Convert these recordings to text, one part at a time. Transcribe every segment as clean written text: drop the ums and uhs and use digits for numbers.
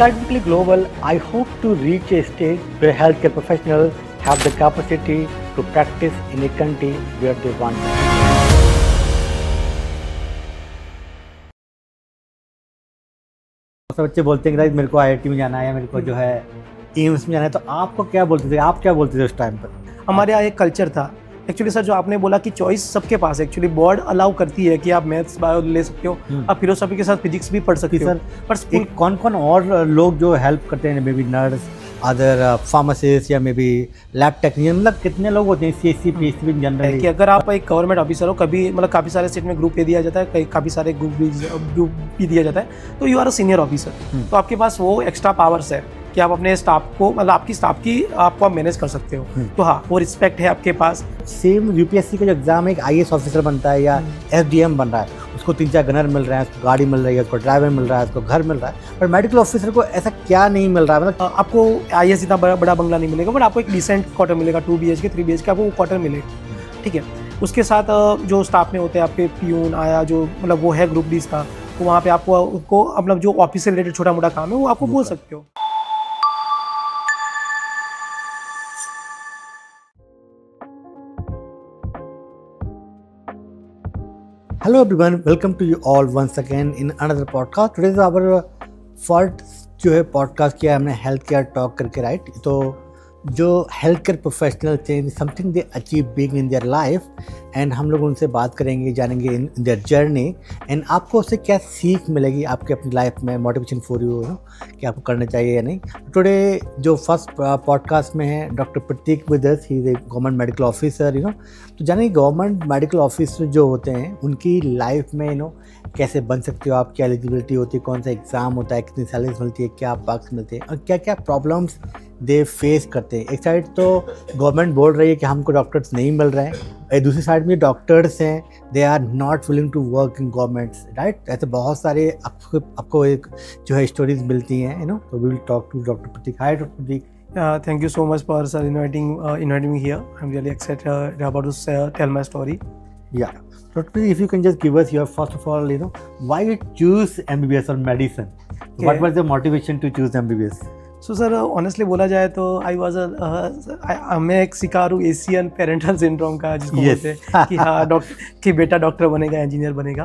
Academically Global, I hope to reach a stage where healthcare professionals have the capacity to practice in a country where they want to. सब बच्चे बोलते हैं कि मेरे को IIT में जाना है या मेरे को जो है एम्स में जाना है, तो आपको क्या बोलते थे, आप क्या बोलते थे उस टाइम पर? हमारे यहाँ एक कल्चर था एक्चुअली सर, जो आपने बोला कि चॉइस सबके पास है। एक्चुअली बोर्ड अलाउ करती है कि आप मैथ्स बायो ले सकते हो, आप फिलोसफी के साथ फिजिक्स भी पढ़ सकते हो। सर पर स्कूल कौन कौन और लोग जो हेल्प करते हैं, maybe nurse, other pharmacist या मे बी लैब टेक्नीशियन, मतलब कितने लोग होते हैं सीएससी पीएचसी में जनरली? कि अगर आप एक गवर्नमेंट ऑफिसर हो, कभी मतलब काफ़ी सारे स्टेट में ग्रुप ए दिया जाता है, काफ़ी सारे ग्रुप भी दिया जाता है, तो you are a senior officer, तो आपके पास वो एक्स्ट्रा पावर्स है कि आप अपने स्टाफ को, मतलब आपकी स्टाफ की आपको आप मैनेज कर सकते हो। तो हाँ, वो रिस्पेक्ट है आपके पास। सेम यूपीएससी का जो एग्जाम है, एक आईएएस ऑफिसर बनता है या एसडीएम बन रहा है, उसको 3-4 गनर मिल रहे हैं, उसको गाड़ी मिल रही है, उसको ड्राइवर मिल रहा है, उसको घर मिल रहा है, पर मेडिकल ऑफिसर को ऐसा क्या नहीं मिल रहा है? मतलब आपको आईएएस इतना बड़ा बंगला नहीं मिलेगा, बट आपको एक डिसेंट क्वार्टर मिलेगा, 2 BHK 3 BHK आपको क्वार्टर मिलेगा, ठीक है। उसके साथ जो स्टाफ में होते हैं आपके पियून आया, जो मतलब वो है ग्रुप डी का, तो वहाँ पे आपको उसको मतलब जो ऑफिस से रिलेटेड छोटा मोटा काम है वो आपको बोल सकते हो। Hello everyone, welcome to you all once again in another podcast. Today is our first जो है पॉडकास्ट किया हमने हेल्थ केयर टॉक करके, राइट? तो जो health care professional change something they achieve big in their life, and हम लोग उनसे बात करेंगे, जानेंगे इन देयर जर्नी, एंड आपको उससे क्या सीख मिलेगी आपके अपनी लाइफ में, मोटिवेशन फॉर यू कि आपको करना चाहिए या नहीं। टुडे जो फर्स्ट पॉडकास्ट में है doctor Prateek with us, he is a government medical officer, तो जानेंगे गवर्नमेंट मेडिकल ऑफिसर जो होते हैं उनकी लाइफ में कैसे बन सकते हो आप, क्या एलिजिबिलिटी होती है, कौन सा एग्ज़ाम होता है, कितनी सैलरीज मिलती है, क्या मार्क्स मिलते हैं, और क्या क्या प्रॉब्लम्स दे फेस करते हैं। एक साइड तो गवर्नमेंट बोल रही है कि हमको डॉक्टर्स नहीं मिल रहे हैं, दूसरी साइड में डॉक्टर्स हैं, they are not willing to work in governments, right? ऐसे बहुत सारे आपको एक जो है स्टोरीज मिलती हैं, तो we will talk to doctor Prateek. Hi doctor Prateek. Thank you so much for sir inviting me here. I'm really excited about to tell my story. Yeah. Dr. If you can just give us your, first of all, why you choose MBBS or medicine? Okay. What was the motivation to choose MBBS? So sir, honestly बोला जाए तो मैं एक शिकार हूँ Asian parental syndrome का, जिसको बोलते हैं कि हाँ कि बेटा डॉक्टर बनेगा, इंजीनियर बनेगा।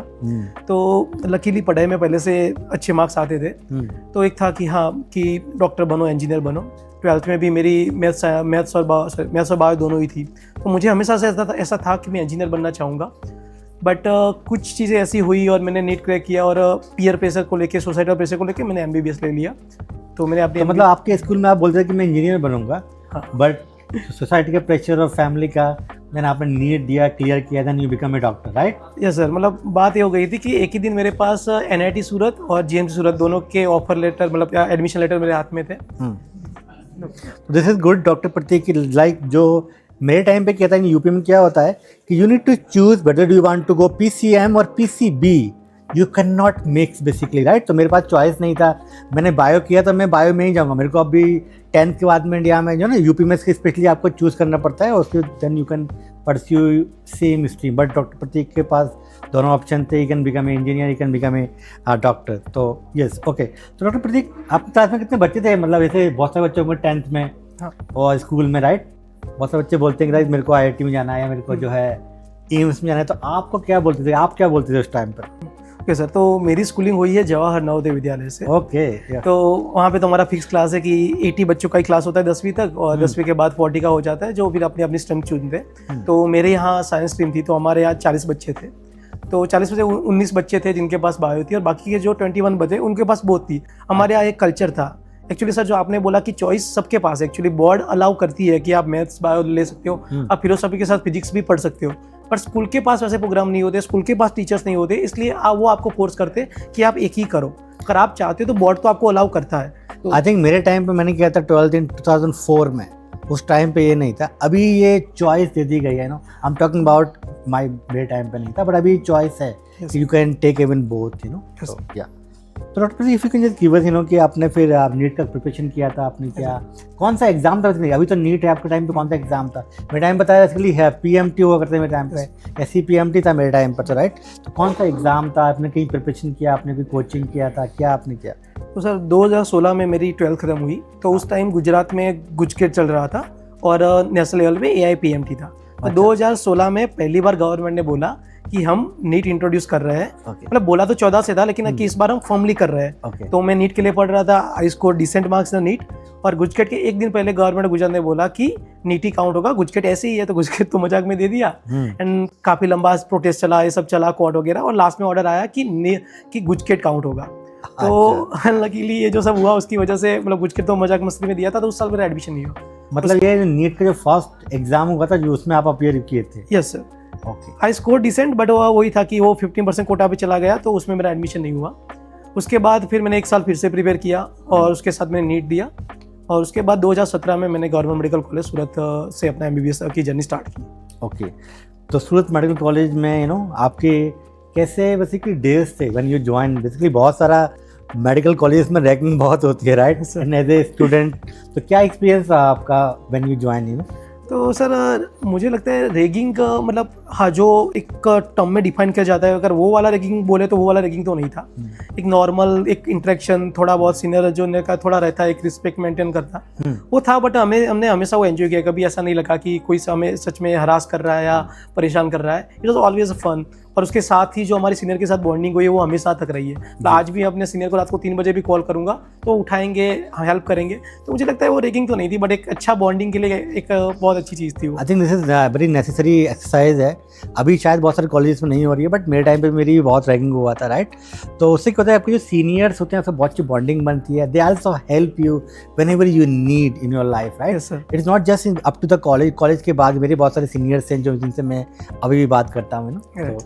तो लकीली पढ़ाई में पहले से अच्छे मार्क्स आते थे, तो एक था कि हाँ कि डॉक्टर बनो, इंजीनियर बनो। 12th में भी मेरी मैथ्स और बायो दोनों ही थी, तो मुझे हमेशा से ऐसा था कि मैं इंजीनियर बनना चाहूँगा। बट कुछ चीज़ें ऐसी हुई और मैंने नीट क्रैक किया, और पीयर प्रेशर को लेके, सोसाइटल प्रेशर को लेके मैंने MBBS ले लिया। तो मैंने अपने मतलब आपके स्कूल में आप बोलते थे कि मैं इंजीनियर बनूंगा, बट सोसाइटी के प्रेशर और फैमिली का, देन आपने नीट दिया, क्लियर किया, then you become a doctor, right? Yes sir, मतलब बात ये हो गई थी कि एक ही दिन मेरे पास NIT सूरत और GMC सूरत दोनों के ऑफर लेटर, मतलब एडमिशन लेटर मेरे हाथ में थे। दिस इज गुड डॉक्टर प्रतीक की, लाइक जो मेरे टाइम पे क्या था, यूपी में क्या होता है कि you need to choose whether you want to go PCM और PCB, you can not mix basically, right? तो मेरे पास चॉइस नहीं था, मैंने बायो किया तो मैं बायो में ही जाऊँगा। मेरे को अभी 10th के बाद में इंडिया में जो ना यूपी में स्पेशली आपको चूज़ करना पड़ता है, और उसके then you can pursue same stream, but doctor Pratik के पास दोनों ऑप्शन थे, you can become a engineer, you can become a doctor. तो यस, ओके। तो डॉक्टर प्रतीक, आपकी क्लास में कितने बच्चे थे? मतलब ऐसे बहुत सारे बच्चे होंगे 10th में और स्कूल में, राइट? बहुत सारे बच्चे बोलते हैं कि मेरे को आईआईटी में जाना है या मेरे को जो है एम्स में जाना है, तो आपको क्या बोलते थे, आप क्या बोलते थे उस टाइम पर? ओके सर, तो मेरी स्कूलिंग हुई है जवाहर नवोदय विद्यालय से। ओके। तो वहाँ पे तो हमारा फिक्स क्लास है कि 80 बच्चों का ही क्लास होता है 10वीं तक, और 10वीं के बाद 40 का हो जाता है, जो फिर अपनी अपनी स्ट्रीम चुनते हैं। तो मेरे यहाँ साइंस स्ट्रीम थी, तो हमारे यहाँ 40 बच्चे थे, तो 40 में से 19 बच्चे थे जिनके पास बायो थी, और बाकी के जो 21 बचे उनके पास बोथ थी। हमारे यहाँ एक कल्चर था एक्चुअली सर, जो आपने बोला कि चॉइस सबके पास है। एक्चुअली बोर्ड अलाउ करती है कि आप मैथ्स बायो ले सकते हो, आप फिलोसफी के साथ फिजिक्स भी पढ़ सकते हो, पर स्कूल के पास वैसे प्रोग्राम नहीं होते, स्कूल के पास टीचर्स नहीं होते, इसलिए वो आपको फोर्स करते कि आप एक ही करो। अगर आप चाहते हो तो बोर्ड तो आपको अलाउ करता है। तो आई थिंक मेरे टाइम पे मैंने किया था 12th इन 2004 में, उस टाइम पे ये नहीं था, अभी ये चॉइस दे दी गई है। आई एम टॉकिंग अबाउट मेरे टाइम पे नहीं था, बट अभी चॉइस है, you can take even both, yeah. तो doctor if you can just give us कि आपने फिर आप नीट का प्रिपरेशन किया था, आपने क्या कौन सा एग्जाम था उसमें? अभी तो नीट है, आपके टाइम पे कौन सा एग्जाम था? मेरे टाइम बताया बेसिकली है पीएमटी हुआ करते मेरे टाइम पे, SCPMT था मेरे टाइम पर, तो राइट। तो कौन सा एग्जाम था, आपने कहीं प्रिपरेशन किया, आपने कोई कोचिंग किया था, क्या आपने किया? तो सर 2016 में मेरी 12th खत्म हुई, तो उस टाइम गुजरात में गुजकेट चल रहा था और नेशनल लेवल पे AIPMT था। तो 2016 में पहली बार गवर्नमेंट ने बोला कि हम नीट इंट्रोड्यूस कर रहे हैं। मतलब बोला तो 14 से था, लेकिन कि इस बार हम फॉर्मली कर रहे हैं। तो मैं नीट के लिए पढ़ रहा था, I score decent marks in NEET, और गुजकेट के एक दिन पहले गवर्नमेंट गुजरात ने बोला कि नीट ही काउंट होगा, गुजकेट ऐसे ही है। तो गुजकेट तो मजाक में दे दिया एंड काफी लंबा प्रोटेस्ट चला, ये सब चला, कोर्ट वगैरह, और लास्ट में ऑर्डर आया कि गुजकेट काउंट होगा। तो अनलकीली ये जो सब हुआ उसकी वजह से, मतलब गुजकेट तो मजाक मस्ती में दिया था, तो उस साल मेरा एडमिशन नहीं हुआ। मतलब ये नीट का जो फर्स्ट एग्जाम हुआ था जो उसमें आप अपीयर किए थे? Yes sir. I score decent, but वही था कि वो 15% कोटा पे चला गया, तो उसमें मेरा एडमिशन नहीं हुआ। उसके बाद फिर मैंने 1 साल फिर से प्रिपेयर किया और उसके साथ मैंने नीट दिया, और उसके बाद 2017 में मैंने गवर्नमेंट मेडिकल कॉलेज सूरत से अपना MBBS की जर्नी स्टार्ट की। ओके, तो सूरत मेडिकल कॉलेज में आपके कैसे बेसिकली डेज थे व्हेन यू ज्वाइन? बेसिकली बहुत सारा मेडिकल कॉलेज में रैंकिंग बहुत होती है, right? And as a student, तो क्या एक्सपीरियंस रहा आपका व्हेन यू ज्वाइन? तो सर मुझे लगता है रैगिंग मतलब हाँ, जो एक टर्म में डिफाइन किया जाता है, अगर वो वाला रैगिंग बोले तो वो वाला रैगिंग तो नहीं था। एक नॉर्मल एक इंटरेक्शन, थोड़ा बहुत सीनियर जो ने का थोड़ा रहता है, एक रिस्पेक्ट मेंटेन करता वो था। बट हमने हमेशा वो एंजॉय किया, कभी ऐसा नहीं लगा कि कोई हमें सच में हरास कर रहा है या परेशान कर रहा है। It was always fun. और उसके साथ ही जो हमारे सीनियर के साथ बॉन्डिंग हुई है वो हमेशा तक रही है। तो आज भी अपने सीनियर को रात को 3 बजे भी कॉल करूंगा तो उठाएंगे, हेल्प करेंगे। तो मुझे लगता है वो रैगिंग तो नहीं थी, बट एक अच्छा बॉन्डिंग के लिए एक बहुत अच्छी चीज़ थी वो। I think this is very necessary exercise है। अभी शायद बहुत सारे कॉलेज में नहीं हो रही है, बट मेरे टाइम पे मेरी भी बहुत रैगिंग हुआ था, राइट? तो उससे क्या होता है, आपके जो सीनियर्स होते हैं उससे बहुत अच्छी बॉन्डिंग बनती है। They also help you whenever you need in your life, right? It is not just up to the college. College के बाद मेरे बहुत सारे सीनियर्स हैं जो जिनसे मैं अभी भी बात करता हूँ ना।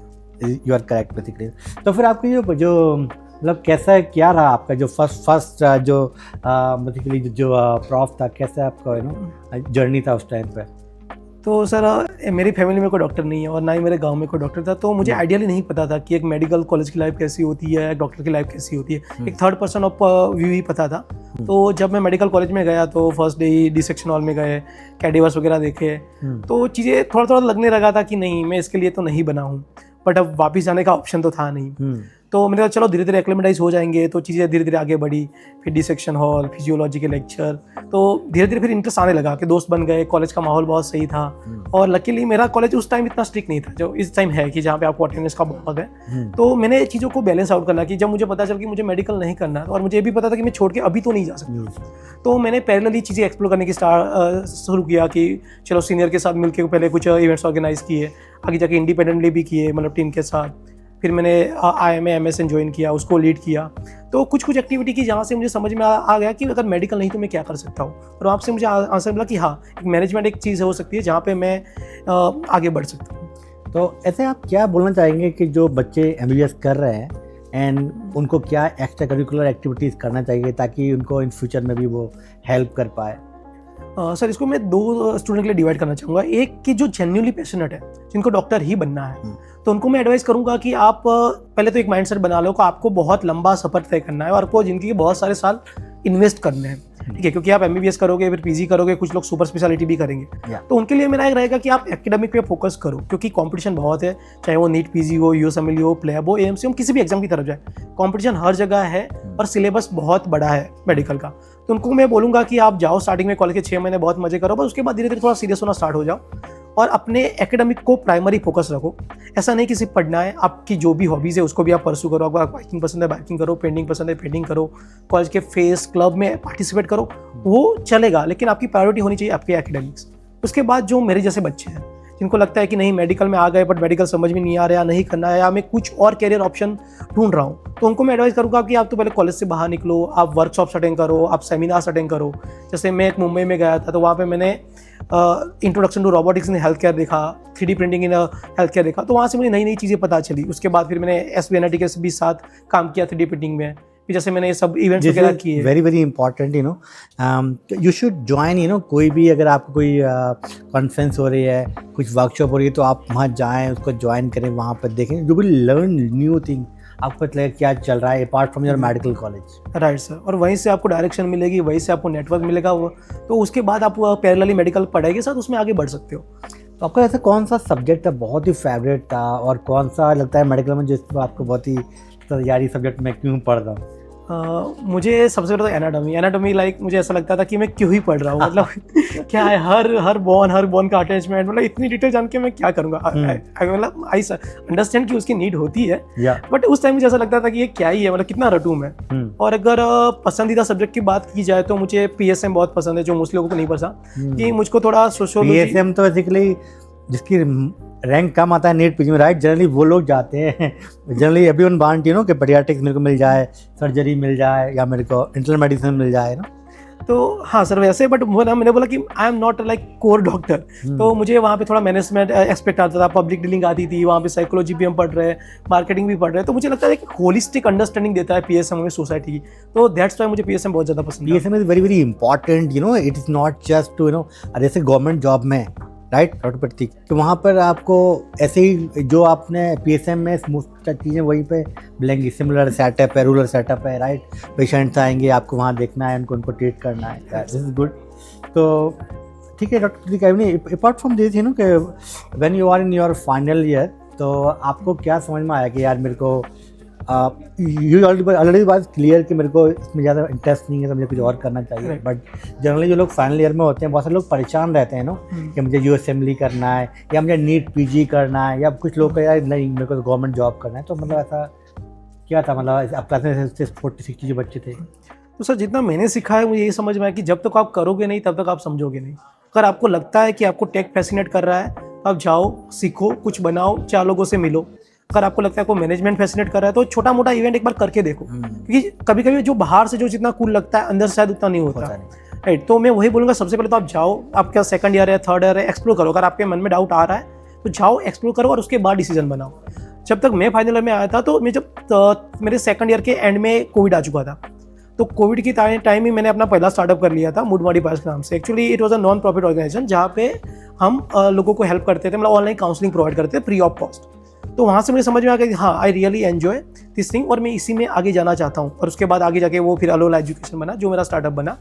तो यू आर करेक्ट बेसिकली। तो फिर आपकी जो मतलब कैसा क्या रहा आपका जो फर्स्ट जो बेसिकली जो प्रॉफ था, कैसा आपका जर्नी था उस टाइम पे? तो सर मेरी फैमिली में कोई डॉक्टर नहीं है और ना ही मेरे गांव में कोई डॉक्टर था, तो मुझे आइडियली नहीं पता था कि एक मेडिकल कॉलेज की लाइफ कैसी होती है, एक डॉक्टर की लाइफ कैसी होती है। एक थर्ड पर्सन ऑफ व्यू ही पता था। तो जब मैं मेडिकल कॉलेज में गया तो फर्स्ट डे ही डिसेक्शन हॉल में गए, कैडेवर्स वगैरह देखे, तो चीज़ें थोड़ा थोड़ा लगने लगा था कि नहीं, मैं इसके लिए तो नहीं बना हूँ। बट अब वापस जाने का ऑप्शन तो था नहीं। तो मैंने कहा चलो धीरे धीरे एक्लेमेटाइज हो जाएंगे। तो चीज़ें धीरे धीरे आगे बढ़ी, फिर डिसेक्शन हॉल, फिजियोलॉजी के लेक्चर, तो धीरे धीरे फिर इंटरेस्ट आने लगा कि दोस्त बन गए, कॉलेज का माहौल बहुत सही था। और लकीली मेरा कॉलेज उस टाइम इतना स्ट्रिक्ट नहीं था जो इस टाइम है कि जहाँ पे आपको अटेंडेंस का बहुत है। तो मैंने चीज़ों को बैलेंस आउट करना कि जब मुझे पता चला कि मुझे मेडिकल नहीं करना है और मुझे ये भी पता था कि मैं छोड़ के अभी तो नहीं जा सकता, तो मैंने पैरेलली चीज़ें एक्सप्लोर करने की शुरू किया कि चलो सीनियर के साथ मिलकर पहले कुछ इवेंट्स ऑर्गेनाइज किए, आगे जाके इंडिपेंडेंटली भी किए, मतलब टीम के साथ। फिर मैंने IIMA MSN ज्वाइन किया, उसको लीड किया। तो कुछ एक्टिविटी की जहाँ से मुझे समझ में आ गया कि अगर मेडिकल नहीं तो मैं क्या कर सकता हूँ। और आपसे मुझे आंसर मिला कि हाँ, एक मैनेजमेंट एक चीज़ हो सकती है जहाँ पे मैं आगे बढ़ सकता हूँ। तो ऐसे आप क्या बोलना चाहेंगे कि जो बच्चे MBBS कर रहे हैं एंड उनको क्या एक्स्ट्रा करिकुलर एक्टिविटीज़ करना चाहिए ताकि उनको इन फ्यूचर में भी वो हेल्प कर पाए? सर इसको मैं 2 स्टूडेंट के लिए डिवाइड करना चाहूँगा। एक कि जो जेन्युइनली पैशनेट है, जिनको डॉक्टर ही बनना है, तो उनको मैं एडवाइस करूँगा कि आप पहले तो एक माइंडसेट बना लो कि आपको बहुत लंबा सफ़र तय करना है और आपको जिंदगी के बहुत सारे साल इन्वेस्ट करने हैं, ठीक है? क्योंकि आप MBBS करोगे, फिर PG करोगे, कुछ लोग सुपर स्पेशलिटी भी करेंगे। तो उनके लिए मेरा एक रहेगा कि आप एकेडमिक पे फोकस करो, क्योंकि कंपटीशन बहुत है, चाहे वो नीट PG हो, USMLE हो, प्लेब हो, AMC हो, किसी भी एग्जाम की तरफ जाए, कंपटीशन हर जगह है और सिलेबस बहुत बड़ा है मेडिकल का। तो उनको मैं बोलूँगा कि आप जाओ, स्टार्टिंग में कॉलेज के 6 महीने बहुत मजे करो, पर उसके बाद धीरे धीरे थोड़ा सीरियस होना स्टार्ट हो जाओ और अपने एकेडमिक को प्राइमरी फोकस रखो। ऐसा नहीं कि सिर्फ पढ़ना है, आपकी जो भी हॉबीज़ है उसको भी आप परसू करो। अगर बाइकिंग पसंद है बाइकिंग करो, पेंटिंग पसंद है पेंटिंग करो, कॉलेज के फेस क्लब में पार्टिसिपेट करो, वो चलेगा, लेकिन आपकी प्रायोरिटी होनी चाहिए आपके एकेडमिक्स। उसके बाद जो मेरे जैसे बच्चे हैं जिनको लगता है कि नहीं मेडिकल में आ गए बट मेडिकल समझ में नहीं आ रहा, या नहीं करना है, या मैं कुछ और कैरियर ऑप्शन ढूंढ रहा हूँ, तो उनको मैं एडवाइस करूँगा कि आप तो पहले कॉलेज से बाहर निकलो, आप वर्कशॉप्स अटेंड करो, आप सेमिनार्स अटेंड करो। जैसे मैं एक मुंबई में गया था, तो वहाँ पे मैंने introduction to robotics in health care देखा, 3D प्रिंटिंग इन हेल्थ केयर देखा, तो वहाँ से मुझे नई नई चीज़ें पता चली। उसके बाद फिर मैंने SBNIT के भी साथ काम किया 3D प्रिंटिंग में, फिर जैसे मैंने ये सब इवेंट्स वगैरह किए। Very very important, you should join, कोई भी अगर आपको कोई कॉन्फ्रेंस हो रही है, कुछ वर्कशॉप हो रही है, तो आप वहाँ जाएँ, उसको ज्वाइन करें, वहाँ पर देखें, you will learn new thing. आपको पता लगेगा क्या चल रहा है apart from your medical college. Right sir, और वहीं से आपको डायरेक्शन मिलेगी, वहीं से आपको नेटवर्क मिलेगा, वो तो उसके बाद आप पैरेलली मेडिकल पढ़ाई के साथ उसमें आगे बढ़ सकते हो। तो आपका ऐसा कौन सा सब्जेक्ट था बहुत ही फेवरेट था, और कौन सा लगता है मेडिकल में जिसमें आपको बहुत ही यार ये सब्जेक्ट मैं क्यों पढ़ रहा हूँ? मुझे सबसे पहले तो एनाटॉमी लाइक मुझे ऐसा लगता था कि मैं क्यों ही पढ़ रहा हूँ, मतलब क्या है हर बोन का अटैचमेंट, मतलब इतनी डिटेल जान के मैं क्या करूँगा। मतलब आई अंडरस्टैंड कि उसकी नीड होती है, बट उस टाइम मुझे ऐसा लगता था कि ये क्या ही है, मतलब कितना रटूँ मैं। और अगर पसंदीदा सब्जेक्ट की बात की जाए तो मुझे PSM बहुत पसंद है, जो मोस्टली लोगों को नहीं पसंद, कि मुझको थोड़ा सोशियोलॉजी। PSM तो बेसिकली जिसकी रैंक कम आता है नीट पीजी में, राइट, जनरली वो लोग जाते हैं। Generally everyone want you know कि पेडियाट्रिक्स मेरे को मिल जाए, सर्जरी मिल जाए, या मेरे को इंटरनल मेडिसिन मिल जाए ना। तो हाँ सर वैसे, बट मैंने बोला कि I am not like core doctor, तो मुझे वहाँ पे थोड़ा मैनेजमेंट एक्सपेक्ट आता था, पब्लिक डीलिंग आती थी, वहाँ पे साइकोलॉजी भी हम पढ़ रहे हैं, मार्केटिंग भी पढ़ रहे हैं, तो मुझे लगता है कि होलिस्टिक अंडरस्टैंडिंग देता है PSM में सोसाइटी की, तो दैट्स वाई मुझे PSM बहुत ज़्यादा पसंद है। PSM is very very important, you know, it is not just to you know, जैसे गवर्नमेंट जॉब में, राइट, डॉक्टर प्रतीक, तो वहाँ पर आपको ऐसे ही जो आपने PSM में मोस्ट चीज़ें वहीं पे मिलेंगी, सिमिलर सेटअप है, रूरल सेटअप है, राइट, पेशेंट्स आएंगे, आपको वहाँ देखना है, उनको ट्रीट करना है, दिस इज़ गुड। तो ठीक है doctor Prateek, apart from this you know कि when you are in your final year, तो आपको क्या समझ में आया कि यार मेरे को यू ऑलरेडी बात क्लियर कि मेरे को इसमें ज़्यादा इंटरेस्ट नहीं है, तो मुझे कुछ और करना चाहिए, बट जनरली जो लोग फाइनल ईयर में होते हैं बहुत सारे लोग परेशान रहते हैं ना कि मुझे USMLE करना है, या मुझे नीट PG करना है, या कुछ लोग का यार नहीं मेरे को तो गवर्नमेंट जॉब करना है। तो मतलब ऐसा क्या था, मतलब आप क्लास में 40-60 जो बच्चे थे? तो सर जितना मैंने सीखा है मुझे ये समझ में आया कि जब तक आप करोगे नहीं तब तक आप समझोगे नहीं। अगर आपको लगता है कि आपको टेक फैसिनेट कर रहा है, आप जाओ, सीखो, कुछ बनाओ, 4 लोगों से मिलो। अगर आपको लगता है आपको मैनेजमेंट फैसिनेट कर रहा है तो छोटा मोटा इवेंट एक बार करके देखो, क्योंकि कभी कभी जो बाहर से जो जितना कूल लगता है अंदर से शायद उतना नहीं होता, राइट। तो मैं वही बोलूँगा, सबसे पहले तो आप जाओ, आपका सेकंड ईयर है, थर्ड ईयर है, एक्सप्लोर करो। अगर आपके मन में डाउट आ रहा है तो जाओ, एक्सप्लोर करो, और उसके बाद डिसीजन बनाओ। जब तक मैं फाइनल ईयर में आया था, तो मैं जब मेरे सेकंड ईयर के एंड में कोविड आ चुका था, तो कोविड की टाइम ही मैंने अपना पहला स्टार्टअप कर लिया था, मूडवाड़ी पास के नाम से। Actually it was a non profit organisation, जहाँ पे हम लोगों को हेल्प करते थे, मतलब ऑनलाइन काउंसलिंग प्रोवाइड करते थे फ्री ऑफ कॉस्ट। तो वहाँ से मुझे समझ में आ गया कि हाँ, I really enjoy this thing, और मैं इसी में आगे जाना चाहता हूँ। और उसके बाद आगे जाके वो फिर अलोला एजुकेशन बना, जो मेरा स्टार्टअप बना,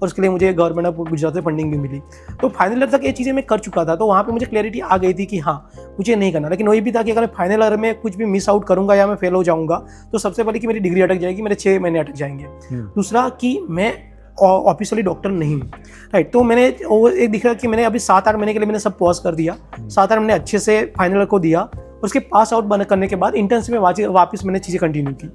और उसके लिए मुझे गवर्नमेंट ऑफ गुजरात से फंडिंग भी मिली। तो फाइनल ईयर तक ये चीज़ें मैं कर चुका था, तो वहाँ पे मुझे क्लैरिटी आ गई थी कि हाँ मुझे नहीं करना। लेकिन वही भी था कि अगर मैं फाइनल ईयर में कुछ भी मिस आउट करूँगा या मैं फेल हो जाऊँगा, तो सबसे पहले कि मेरी डिग्री अटक जाएगी, मेरे 6 महीने अटक जाएंगे। दूसरा कि मैं ऑफिशियली डॉक्टर नहीं हूँ, राइट। तो मैंने एक दिख रहा कि मैंने अभी 7-8 महीने के लिए मैंने सब पॉज कर दिया। 7-8 महीने अच्छे से फाइनल को दिया, उसके पास आउट करने के बाद इंटर्नशिप में वापस मैंने चीज़ें कंटिन्यू की।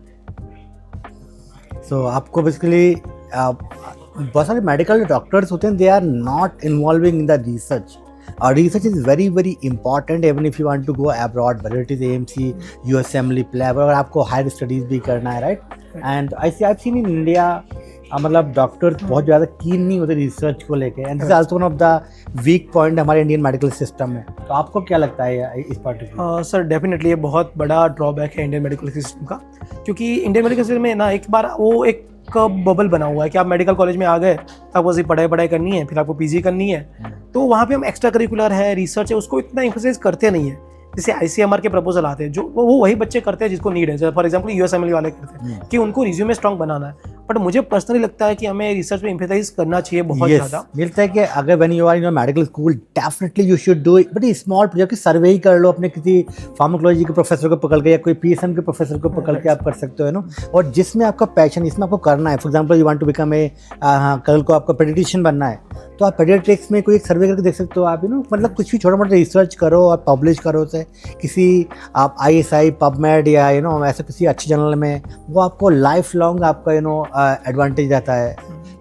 सो आपको बेसिकली बहुत सारे मेडिकल डॉक्टर्स होते हैं, they are not involving in the research, और research is very very important even if you want to go abroad, whether it is AMC, USMLE, PLAB, अगर आपको हायर स्टडीज़ भी करना है, right. And I seen in India मतलब doctors बहुत ज़्यादा keen नहीं होते रिसर्च को लेके, and this is also one of the weak point हमारे इंडियन मेडिकल सिस्टम में। तो आपको क्या लगता है इस पार्टिकुलर? सर डेफिनेटली ये बहुत बड़ा ड्रॉबैक है इंडियन मेडिकल सिस्टम का, क्योंकि इंडियन मेडिकल सिस्टम में ना एक बार वो एक बबल बना हुआ है कि आप मेडिकल कॉलेज में आ गए, आपको सिर्फ पढ़ाई करनी है, फिर आपको PG करनी है। तो वहाँ पे हम एक्स्ट्रा करिकुलर है, रिसर्च है, उसको इतना एम्फसाइज करते नहीं है। जैसे ICMR के प्रपोजल आते हैं, जो वो वही बच्चे करते हैं जिसको नीड है। फॉर एग्जांपल USMLE वाले करते हैं कि उनको रिज्यूमे स्ट्रॉन्ग बनाना है, बट मुझे पर्सनली लगता है कि हमें रिसर्च में एम्फसाइज करना चाहिए बहुत ज़्यादा। मिलता है कि अगर when you are in medical school definitely you should do it, but small project, survey ही कर लो अपने किसी फार्माकोलॉजी के प्रोफेसर को पकड़ के, या कोई PSM के प्रोफेसर को पकड़ के आप कर सकते हो ना। और जिसमें आपका पैशन, इसमें आपको करना है, for example you want to become कल को आपका पेडियाट्रिशियन बनना है, तो आप पेडियाट्रिक्स में कोई एक सर्वे करके देख सकते हो आप, मतलब कुछ भी छोटा मोटा रिसर्च करो और पब्लिश करो उसे किसी आप ISI, PubMed या ऐसे किसी अच्छी जर्नल में, वो आपको लाइफ लॉन्ग आपका एडवांटेज रहता है,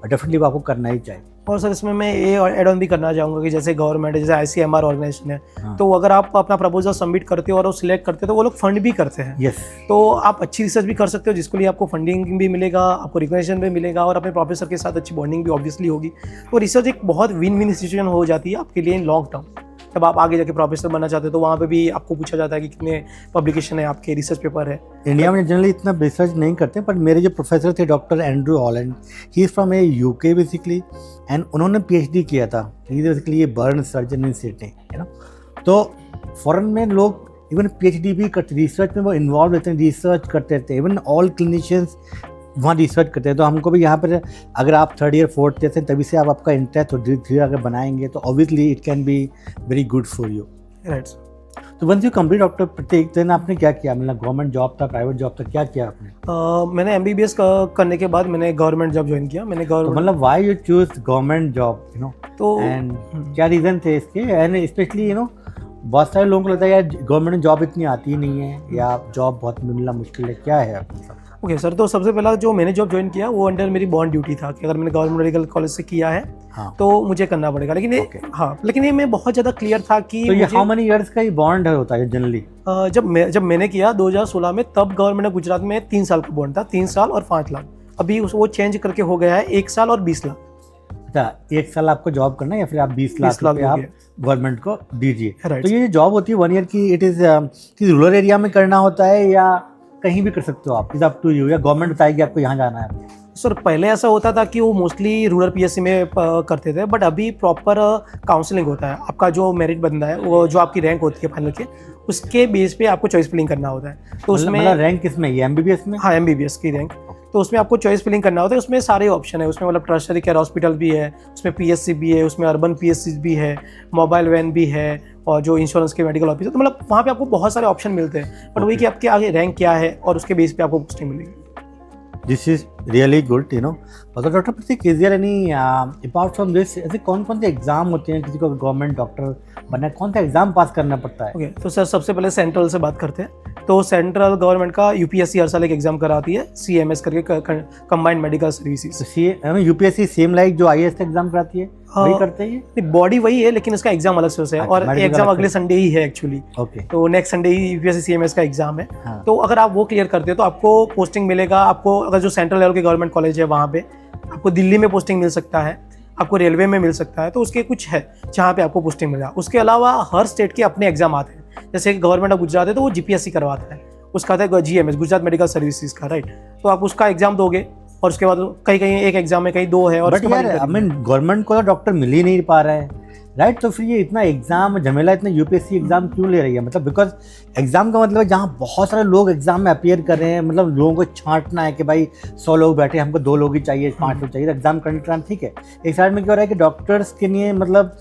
डेफिनेटली वो आपको करना ही चाहिए। और सर इसमें मैं ये एड ऑन भी करना चाहूँगा कि जैसे गवर्नमेंट, जैसे ICMR ऑर्गेनाइजेशन है, तो अगर आप अपना प्रपोजल सबमिट करते हो और वो सिलेक्ट करते हो तो वो लोग फंड भी करते हैं। यस। तो आप अच्छी रिसर्च भी कर सकते हो, जिसके लिए आपको फंडिंग भी मिलेगा, आपको रिकग्निशन भी मिलेगा, और अपने प्रोफेसर के साथ अच्छी बॉन्डिंग भी ऑब्वियसली होगी। तो रिसर्च एक बहुत विन विन सिचुएशन हो जाती है आपके लिए इन लॉन्ग टर्म। जब आप आगे जाके प्रोफेसर बनना चाहते हो तो वहाँ पे भी आपको पूछा जाता है कि कितने पब्लिकेशन है आपके, रिसर्च पेपर है। इंडिया में जनरली इतना रिसर्च नहीं करते, पर मेरे जो प्रोफेसर थे doctor Andrew Holland, he is from UK basically, and उन्होंने PhD किया था, ही बेसिकली ये बर्न सर्जन इन सिडनी, तो फॉरेन में लोग इवन PhD भी करते, रिसर्च में वो इन्वॉल्व रहते हैं, रिसर्च करते रहते हैं, इवन ऑल क्लिनिशियंस वहाँ रिसर्च करते हैं। तो हमको भी यहाँ पर अगर आप 3rd ईयर 4th ईयर से तभी से आप आपका इंटरेस्ट धीरे धीरे अगर बनाएंगे तो obviously it can be very good for you, right. तो once you complete doctor Pratik, then आपने क्या किया, मतलब गवर्नमेंट जॉब था, प्राइवेट जॉब था, क्या किया आपने? मैंने MBBS करने के बाद मैंने गवर्नमेंट जॉब ज्वाइन किया। मैंने तो गवर्नमेंट मतलब why you choose government job, you know, तो एंड क्या रीजन थे इसके? एंड स्पेशली यू नो बहुत सारे लोगों को लगता है यार गवर्नमेंट जॉब इतनी आती ही नहीं है या जॉब बहुत मिलना मुश्किल है, क्या है आपके साथ? ओके सर, तो सबसे पहला जो मैंने जॉब ज्वाइन किया वो अंडर मेरी बॉन्ड ड्यूटी था कि अगर मैंने गवर्नमेंट मेडिकल कॉलेज से किया है हाँ। तो मुझे करना पड़ेगा। लेकिन ये हाँ, लेकिन ये मैं बहुत ज़्यादा क्लियर था कि तो ये हाउ मेनी इयर्स का ये बॉन्ड होता है जनरली? जब मैंने किया 2016 में, तब गवर्नमेंट ने गुजरात में 3 साल का बॉन्ड था, 3 साल और 5 लाख। अभी वो चेंज करके हो गया है 1 साल और 20 लाख। अच्छा, 1 साल आपको जॉब करना है या फिर आप 20 लाख रुपए आप गवर्नमेंट को दीजिए। Right. तो ये जो जॉब होती है 1 ईयर की, इट इज रूरल एरिया में करना होता है या कहीं भी कर सकते हो आप? इज अप टू यू, या गवर्नमेंट बताएगी आपको यहाँ जाना है? सर पहले ऐसा होता था कि वो मोस्टली रूरल PSC में करते थे, बट अभी प्रॉपर काउंसलिंग होता है। आपका जो मेरिट बनता है, वो जो आपकी रैंक होती है फाइनल के, उसके बेस पे आपको चॉइस फिलिंग करना होता है। तो उसमें रैंक किस में, ये MBBS में? हाँ, MBBS की रैंक। तो उसमें आपको चॉइस फिलिंग करना होता है। उसमें सारे ऑप्शन है, उसमें मतलब टर्शरी केयर हॉस्पिटल भी है, उसमें PSC भी है, उसमें अर्बन PSC भी है, मोबाइल वैन भी है, और जो इंश्योरेंस के मेडिकल ऑफिसर। तो मतलब वहाँ पे आपको बहुत सारे ऑप्शन मिलते हैं, बट वही कि आपके आगे रैंक क्या है और उसके बेस पे आपको पोस्टिंग मिलेगी। This is really good, you know. तो doctor Pratik, is there any apart from this, ऐसे कौन कौन से एग्जाम होते हैं किसी को गवर्नमेंट डॉक्टर बनना है, कौन सा एग्जाम पास करना पड़ता है? ओके, तो सर सबसे पहले सेंट्रल से बात करते हैं। तो सेंट्रल गवर्नमेंट का UPSC हर साल एक एग्जाम कराती है, CMS करके, combined medical services. UPSC same like जो IAS का एग्जाम कराती है वही करते हैं? बॉडी वही है, लेकिन इसका एग्जाम अलग से है, और एग्जाम अगले संडे ही है एक्चुअली। ओके, तो नेक्स्ट संडे ही UPSC CMS का एग्जाम है। हाँ। तो अगर आप वो क्लियर करते हो तो आपको पोस्टिंग मिलेगा। आपको अगर जो सेंट्रल लेवल के गवर्नमेंट कॉलेज है वहाँ पे आपको दिल्ली में पोस्टिंग मिल सकता है, आपको रेलवे में मिल सकता है। तो उसके कुछ है जहाँ पे आपको पोस्टिंग मिलेगा। उसके अलावा हर स्टेट के अपने एग्जाम आते हैं। जैसे गवर्नमेंट ऑफ गुजरात है तो वो GPSC करवाता है, उसका आता है GMS, गुजरात मेडिकल सर्विसेज का, राइट। तो आप उसका एग्जाम दोगे और उसके बाद कहीं कहीं एक एग्जाम है, कहीं 2 है। और बट यार आई मीन गवर्नमेंट को तो डॉक्टर मिल ही नहीं पा रहा है, राइट? तो फिर ये इतना एग्जाम झमेला, इतना UPSC एग्जाम क्यों ले रही है? मतलब बिकॉज एग्जाम का मतलब है जहाँ बहुत सारे लोग एग्जाम में अपीयर कर रहे हैं, मतलब लोगों को छांटना है कि भाई 100 लोग बैठे, हमको 2 लोग ही चाहिए, 5 लोग चाहिए, तो एग्जाम करने का ठीक है। एक साइड में क्या हो रहा है कि डॉक्टर्स के लिए मतलब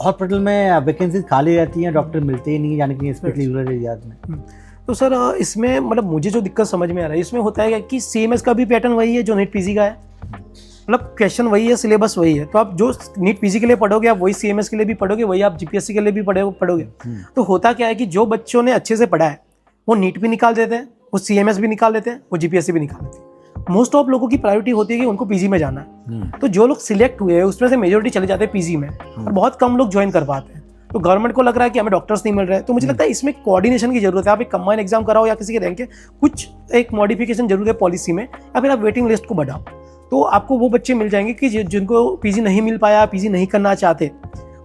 हॉस्पिटल में वैकेंसीज खाली रहती हैं, डॉक्टर मिलते ही नहीं, यानी कि स्पेशली रूरल एरियाज में। तो सर इसमें मतलब मुझे जो दिक्कत समझ में आ रहा है इसमें होता है कि CMS का भी पैटर्न वही है जो नीट PG का है। मतलब क्वेश्चन वही है, सिलेबस वही है। तो आप जो नीट PG के लिए पढ़ोगे आप वही CMS के लिए भी पढ़ोगे, वही आप GPSC के लिए भी पढ़ोगे। तो होता क्या है कि जो बच्चों ने अच्छे से पढ़ा है वो नीट भी निकाल देते हैं, वो CMS भी निकाल देते हैं, वो GPSC भी निकाल देते हैं। मोस्ट ऑफ लोगों की प्रायोरिटी होती है कि उनको PG में जाना है। तो जो लोग सिलेक्ट हुए हैं उसमें से मेजोरिटी चले जाते हैं PG में, और बहुत कम लोग ज्वाइन कर पाते हैं। तो गवर्नमेंट को लग रहा है कि हमें डॉक्टर्स नहीं मिल रहे हैं। तो मुझे लगता है इसमें कोऑर्डिनेशन की जरूरत है। आप एक कंबाइन एग्जाम कराओ या किसी के रैंक के कुछ एक मॉडिफिकेशन जरूर है पॉलिसी में, या फिर आप वेटिंग लिस्ट को बढ़ाओ। तो आपको वो बच्चे मिल जाएंगे कि जिनको PG नहीं मिल पाया, PG नहीं करना चाहते,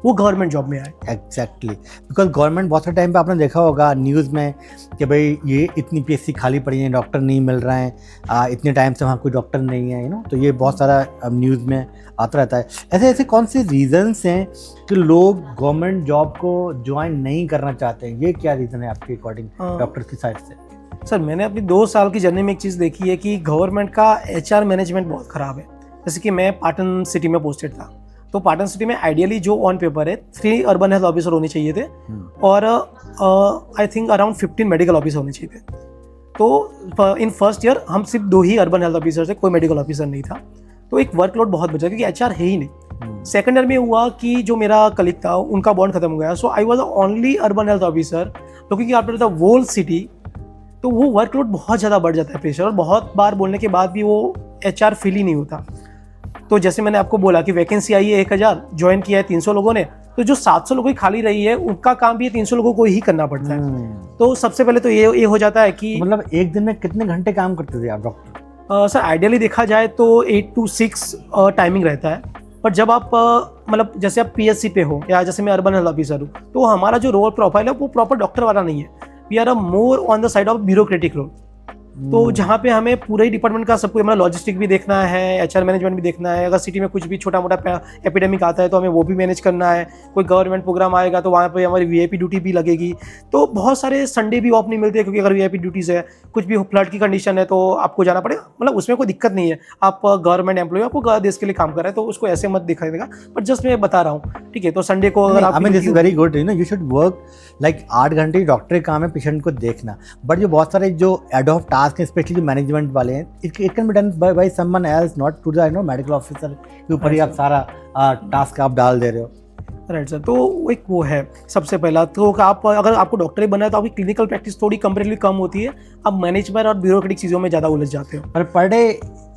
वो गवर्नमेंट जॉब में आए। एग्जैक्टली, बिकॉज गवर्नमेंट बहुत सारे टाइम पे आपने देखा होगा न्यूज़ में कि भाई ये इतनी PSC खाली पड़ी है, डॉक्टर नहीं मिल रहे हैं, इतने टाइम से वहाँ कोई डॉक्टर नहीं है, तो ये बहुत सारा न्यूज़ में आता रहता है। ऐसे ऐसे कौन से रीजंस हैं कि लोग गवर्नमेंट जॉब को ज्वाइन नहीं करना चाहते हैं? ये क्या रीज़न है आपके अकॉर्डिंग डॉक्टर की साइड से? सर मैंने अपनी 2 साल की जर्नी में एक चीज़ देखी है कि गवर्नमेंट का HR मैनेजमेंट बहुत ख़राब है। जैसे कि मैं पाटन सिटी में पोस्टेड था, तो पाटन सिटी में आइडियली जो ऑन पेपर है 3 अर्बन हेल्थ ऑफिसर होने चाहिए थे, और I think around 15 medical officer होने चाहिए थे। तो इन फर्स्ट ईयर हम सिर्फ 2 ही अर्बन हेल्थ ऑफिसर थे, कोई मेडिकल ऑफिसर नहीं था। तो एक वर्कलोड बहुत बचा क्योंकि HR है ही नहीं। सेकेंड ईयर में हुआ कि जो मेरा कलीग था उनका बॉन्ड खत्म हो गया, so I was the only urban health officer looking after the whole city. तो वो वर्कलोड बहुत ज़्यादा बढ़ जाता है, प्रेशर, और बहुत बार बोलने के बाद भी वो HR फील ही नहीं होता। तो जैसे मैंने आपको बोला कि वैकेंसी आई है 1000, ज्वाइन किया है 300 लोगों ने, तो जो 700 लोगों की खाली रही है उनका काम भी 300 लोगों को ही करना पड़ता है। तो सबसे पहले तो ये हो जाता है कि मतलब एक दिन में कितने घंटे काम करते थे आप डॉक्टर? सर आइडियली देखा जाए तो 8 to 6 टाइमिंग रहता है। पर जब आप मतलब जैसे आप PSC पे हो या जैसे मैं अर्बन हेल्थ ऑफिसर हूँ, तो हमारा जो रोल प्रोफाइल है वो प्रॉपर डॉक्टर वाला नहीं है। We are more on the side of bureaucratic role. तो जहाँ पे हमें पूरे ही डिपार्टमेंट का सब कुछ, हमारा लॉजिस्टिक भी देखना है, एचआर मैनेजमेंट भी देखना है, अगर सिटी में कुछ भी छोटा मोटा एपिडेमिक आता है तो हमें वो भी मैनेज करना है, कोई गवर्नमेंट प्रोग्राम आएगा तो वहाँ पे हमारी वीआईपी ड्यूटी भी लगेगी। तो बहुत सारे संडे भी ऑफ नहीं मिलते, क्योंकि अगर वीआईपी ड्यूटीज़ है, कुछ भी फ्लड की कंडीशन है तो आपको जाना पड़ेगा। मतलब उसमें कोई दिक्कत नहीं है, आप गवर्नमेंट एम्प्लॉय, आपको देश के लिए काम कर रहा है, तो उसको ऐसे मत दिखाई देगा। बट जस्ट मैं बता रहा हूँ, ठीक है। तो संडे को अगर आप, this is very good, you should work like 8 घंटे डॉक्टर का काम है पेशेंट को देखना। बट जो बहुत सारे जो एड ऑफ टास्क हैं, स्पेशली जो मैनेजमेंट वाले हैं, it can be done by someone else, not to the medical officer के ऊपर ही आप सारा टास्क आप डाल दे रहे हो। Right sir. तो एक वो है सबसे पहला तो आप, अगर आपको डॉक्टर ही बनना है तो आपकी क्लिनिकल प्रैक्टिस थोड़ी कंपेरेटिवली कम होती है, आप मैनेजमेंट और ब्यूरोक्रेटिक चीज़ों में ज़्यादा उलझ जाते हो। पर डे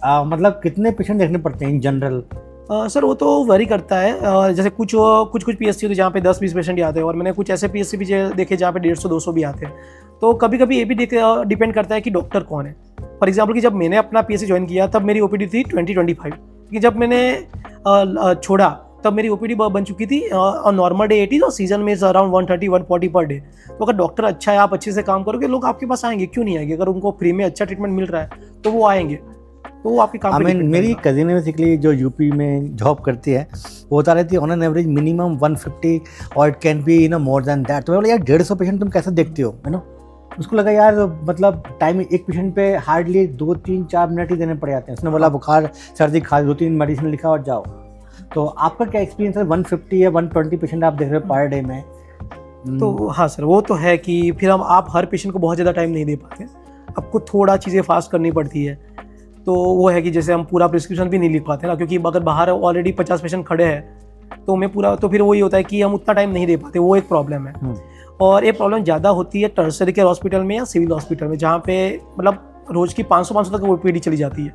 मतलब कितने पेशेंट देखने पड़ते हैं इन जनरल? सर वो तो वरी करता है, जैसे कुछ पीएससी होते हैं जहाँ पे 10-20 पेशेंट ही आते हैं, और मैंने कुछ ऐसे पीएससी भी देखे जहाँ पे 150-200 भी आते हैं। तो कभी कभी ये भी डिपेंड करता है कि डॉक्टर कौन है। फॉर एग्जाम्पल कि जब मैंने अपना पीएससी ज्वाइन किया तब मेरी ओपीडी थी 20-25, कि जब मैंने छोड़ा तब मेरी ओपीडी बन चुकी थी और नॉर्मल डे 80 और सीजन में अराउंड 130-140 पर डे। तो अगर डॉक्टर अच्छा है, आप अच्छे से काम करोगे, लोग आपके पास आएंगे, क्यों नहीं आएंगे? अगर उनको फ्री में अच्छा ट्रीटमेंट मिल रहा है तो वो आएंगे, तो वो आपके काम पे। मेरी कजिन बेसिकली जो यूपी में जॉब करती है, वो बता रही थी ऑन एन एवरेज मिनिमम 150 और it can be more than that. तो मैं बोला यार 150 पेशेंट तुम कैसे देखते हो, है ना? उसको लगा यार मतलब टाइम एक पेशेंट पे हार्डली 2-3-4 मिनट ही देने पड़ जाते हैं। उसने बोला बुखार सर्दी खा 2-3 मेडिसिन लिखा और जाओ। तो आपका क्या एक्सपीरियंस है? 150 या 120 पेशेंट आप देख रहे हो पर डे में? तो हाँ सर, वो तो है कि फिर आप हर पेशेंट को बहुत ज़्यादा टाइम नहीं दे पाते, आपको थोड़ा चीज़ें फास्ट करनी पड़ती है। तो वो है कि जैसे हम पूरा प्रिस्क्रिप्शन भी नहीं लिख पाते ना, क्योंकि अगर बाहर ऑलरेडी 50 पेशेंट खड़े हैं तो मैं पूरा, तो फिर वही होता है कि हम उतना टाइम नहीं दे पाते, वो एक प्रॉब्लम है। और ये प्रॉब्लम ज़्यादा होती है टर्शरी केयर हॉस्पिटल में या सिविल हॉस्पिटल में, जहाँ पे मतलब रोज़ की 500 तक ओपीडी चली जाती है,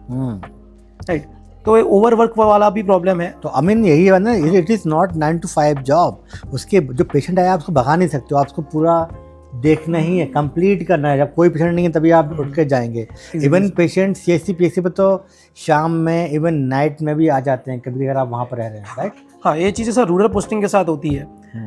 राइट। तो ओवरवर्क वाला भी प्रॉब्लम है। तो यही है ना, it is not 9 to 5 job. उसके जो पेशेंट आया आप उसको भगा नहीं सकते हो, आप उसको पूरा देखना ही है, कंप्लीट करना है। जब कोई पेशेंट नहीं है तभी आप उठ के जाएंगे। इवन पेशेंट सीएससी पीएससी पे तो शाम में इवन नाइट में भी आ जाते हैं कभी, अगर आप वहाँ पर रह रहे हैं, राइट? हाँ, ये चीज़ें सर रूरल पोस्टिंग के साथ होती है।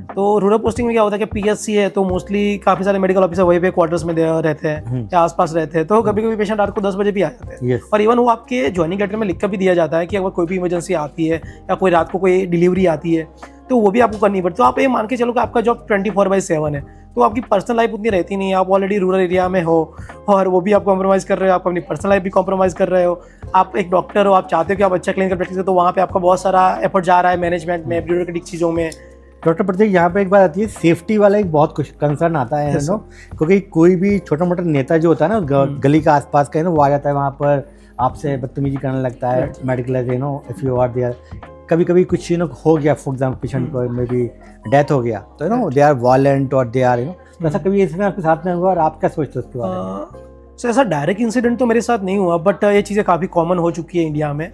तो रूरल पोस्टिंग में क्या होता है कि पीएससी है तो मोस्टली काफ़ी सारे मेडिकल ऑफिसर वहीं पे क्वार्टर्स में रहते हैं या आसपास रहते हैं। तो कभी कभी पेशेंट रात को 10 बजे भी आ जाते हैं। और इवन वो आपके ज्वाइनिंग लेटर में लिख कर भी दिया जाता है कि अगर कोई भी इमरजेंसी आती है या कोई रात को कोई डिलीवरी आती है तो वो भी आपको करनी पड़ती है। तो आप ये मान के चलो कि आपका जॉब 24/7 है, तो आपकी पर्सनल लाइफ उतनी रहती नहीं है। आप ऑलरेडी रूरल एरिया में हो और वो भी आप कॉम्प्रोमाइज़ कर रहे हो, आप अपनी पर्सनल लाइफ भी कॉम्प्रोमाइज़ कर रहे हो। आप एक डॉक्टर हो, आप चाहते हो कि आप अच्छा क्लिनिकल प्रैक्टिस करो, तो वहाँ पे आपका बहुत सारा एफर्ट जा रहा है मैनेजमेंट में, ब्यूरोक्रेटिक चीज़ों में। डॉक्टर प्रतीक, यहाँ पे एक बात आती है, सेफ्टी वाला एक बहुत कुछ कंसर्न आता है नो, क्योंकि कोई भी छोटा मोटा नेता जो होता है ना गली का आसपास का, वो आ जाता है वहाँ पर आपसे बदतमीजी करने लगता है, medical if you are there. कभी कभी कुछ हो गया, फॉर एग्जाम्पल पेशेंट को मे बी डेथ हो गया, तो दे आर वायलेंट और दे आर ऐसा कभी इसमें आपके साथ में हुआ और आप क्या सोचते हो उसके बारे में? सर ऐसा डायरेक्ट इंसिडेंट तो मेरे साथ नहीं हुआ, बट ये चीज़ें काफ़ी कॉमन हो चुकी है इंडिया में।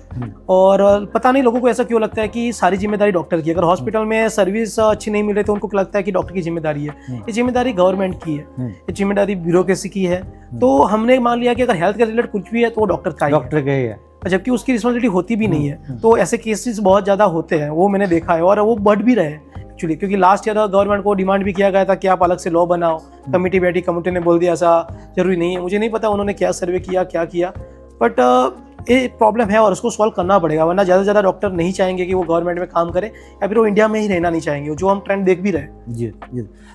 और पता नहीं लोगों को ऐसा क्यों लगता है कि सारी जिम्मेदारी डॉक्टर की। अगर हॉस्पिटल में सर्विस अच्छी नहीं मिल रही तो उनको लगता है कि डॉक्टर की जिम्मेदारी है। ये जिम्मेदारी गवर्नमेंट की है, ये जिम्मेदारी ब्यूरोक्रेसी की है। तो हमने मान लिया कि अगर हेल्थ के रिलेटेड कुछ भी है तो वो डॉक्टर का ही है, जबकि उसकी रिस्पॉन्सिबिलिटी होती भी नहीं है। तो ऐसे केसेस बहुत ज़्यादा होते हैं, वो मैंने देखा है, और वो बढ़ भी रहे हैं एक्चुअली। क्योंकि लास्ट ईयर गवर्नमेंट को डिमांड भी किया गया था कि आप अलग से लॉ बनाओ, कमेटी बैठी, कमेटी ने बोल दिया ऐसा जरूरी नहीं है। मुझे नहीं पता उन्होंने क्या सर्वे किया, क्या किया, बट ये प्रॉब्लम है और उसको सॉल्व करना पड़ेगा, वरना ज़्यादा से ज़्यादा डॉक्टर नहीं चाहेंगे कि वो गवर्नमेंट में काम करें, या फिर वो इंडिया में ही रहना नहीं चाहेंगे, जो हम ट्रेंड देख भी रहे हैं। जी।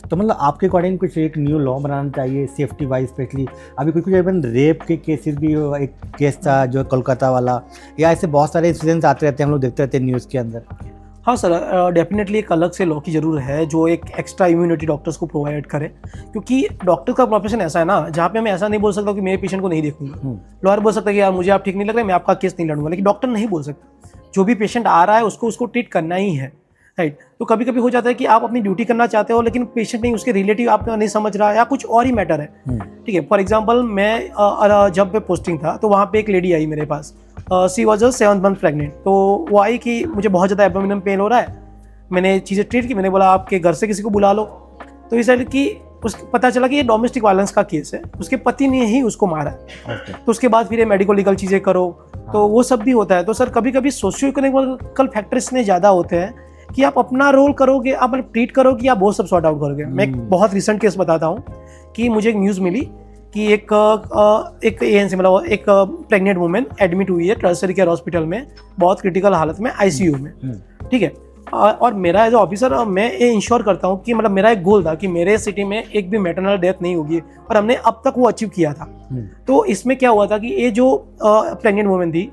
तो मतलब आपके अकॉर्डिंग कुछ एक न्यू लॉ बनाना चाहिए सेफ्टी वाइज, स्पेशली अभी कुछ इवन रेप के केसेस भी, एक केस था जो कोलकाता वाला, या ऐसे बहुत सारे इंसिडेंट्स आते रहते हैं, हम लोग देखते रहते हैं न्यूज़ के अंदर। हाँ सर, डेफिनेटली एक अलग से लॉ की ज़रूर है जो एक एक्स्ट्रा इम्यूनिटी डॉक्टर्स को प्रोवाइड करे, क्योंकि डॉक्टर का प्रोफेशन ऐसा है ना जहाँ पे मैं ऐसा नहीं बोल सकता कि मेरे पेशेंट को नहीं देखूंगा। लॉयर बोल सकता है कि यार मुझे आप ठीक नहीं लग रहे, मैं आपका केस नहीं लड़ूंगा, लेकिन डॉक्टर नहीं बोल सकता। जो भी पेशेंट आ रहा है उसको ट्रीट करना ही है, राइट। तो कभी कभी हो जाता है कि आप अपनी ड्यूटी करना चाहते हो लेकिन पेशेंट नहीं, उसके रिलेटिव आपका नहीं समझ रहा या कुछ और ही मैटर है, ठीक है। फॉर एग्जाम्पल मैं जब पे पोस्टिंग था तो वहाँ पे एक लेडी आई मेरे पास, सी वॉज 7 month प्रेगनेंट। तो वो आई कि मुझे बहुत ज़्यादा एब्डोमिनल पेन हो रहा है, मैंने चीज़ें ट्रीट की, मैंने बोला आपके घर से किसी को बुला लो। तो इस साइड की पता चला कि ये डोमेस्टिक वायलेंस का केस है, उसके पति ने ही उसको मारा है। तो उसके बाद फिर ये मेडिकल लीगल चीज़ें करो, तो वो सब भी होता है। तो सर कभी कभी सोशियो इकोनॉमिकल फैक्टर्स इतने ज़्यादा होते हैं कि आप अपना रोल करोगे, आप ट्रीट करोगे, या वो सब सॉर्ट आउट करोगे। मैं एक बहुत रिसेंट केस बताता हूँ कि मुझे एक न्यूज़ मिली कि एक ANC मतलब एक प्रेग्नेंट वुमेन एडमिट हुई है टर्सरी केयर हॉस्पिटल में, बहुत क्रिटिकल हालत में, ICU में, ठीक है। और मेरा एज ऑफिसर मैं ये इंश्योर करता हूँ कि मतलब मेरा एक गोल था कि मेरे सिटी में एक भी मैटरनल डेथ नहीं होगी, और हमने अब तक वो अचीव किया था। तो इसमें क्या हुआ था कि ये जो प्रेग्नेंट वुमेन थी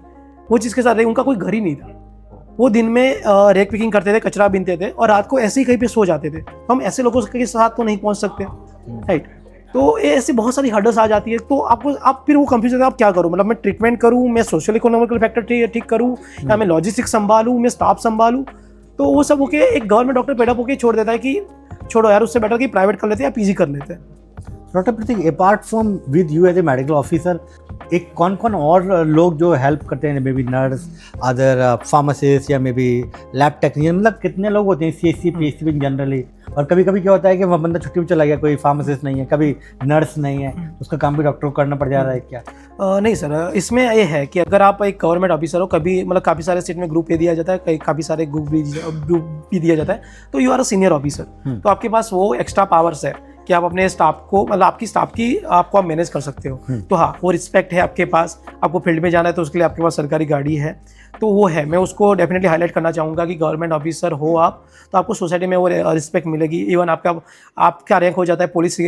वो जिसके साथ रही उनका कोई घर ही नहीं था। वो दिन में रेक पिकिंग करते थे, कचरा बीनते थे, और रात को ऐसे ही कहीं पे सो जाते थे। तो हम ऐसे लोगों के साथ तो नहीं पहुंच सकते, राइट। तो ये ऐसी बहुत सारी हर्डल्स आ जाती है, तो आप फिर वो कंफ्यूज होते हैं, आप क्या करूँ, मतलब मैं ट्रीटमेंट करूँ, मैं सोशल इकोनॉमिकल फैक्टर ठीक करूँ, या मैं लॉजिस्टिक्स संभालूँ, मैं स्टाफ संभालूँ। तो वो सब होके एक गवर्नमेंट डॉक्टर पेडअप होके छोड़ देता है कि छोड़ो यार, उससे बेटर कि प्राइवेट कर लेते हैं या PG कर लेते हैं। Doctor Prateek, apart from with you as a medical officer, एक कौन कौन और लोग जो हेल्प करते हैं, maybe nurse, other pharmacist, या मे बी लैब टेक्नीशियन, मतलब कितने लोग होते हैं CSC PSC में जनरली? और कभी कभी क्या होता है कि वह बंदा छुट्टी में चला गया, कोई फार्मासिस्ट नहीं है, कभी नर्स नहीं है, उसका काम भी डॉक्टर को करना पड़ जा रहा है क्या? नहीं सर, इसमें ये है कि अगर आप एक गवर्नमेंट ऑफिसर हो, कभी मतलब काफ़ी सारे स्टेट में ग्रुप ए दिया जाता है, कई काफ़ी सारे ग्रुप भी दिया जाता है, तो you are a senior officer, तो आपके पास वो एक्स्ट्रा पावर्स है कि आप अपने स्टाफ को, मतलब आपकी स्टाफ की आपको आप मैनेज कर सकते हो। तो हाँ, वो रिस्पेक्ट है आपके पास। आपको फील्ड में जाना है तो उसके लिए आपके पास सरकारी गाड़ी है, तो वो है। मैं उसको डेफिनेटली हाईलाइट करना चाहूँगा कि गवर्नमेंट ऑफिसर हो आप, तो आपको सोसाइटी में वो रिस्पेक्ट मिलेगी। इवन आपका रैंक हो जाता है पुलिस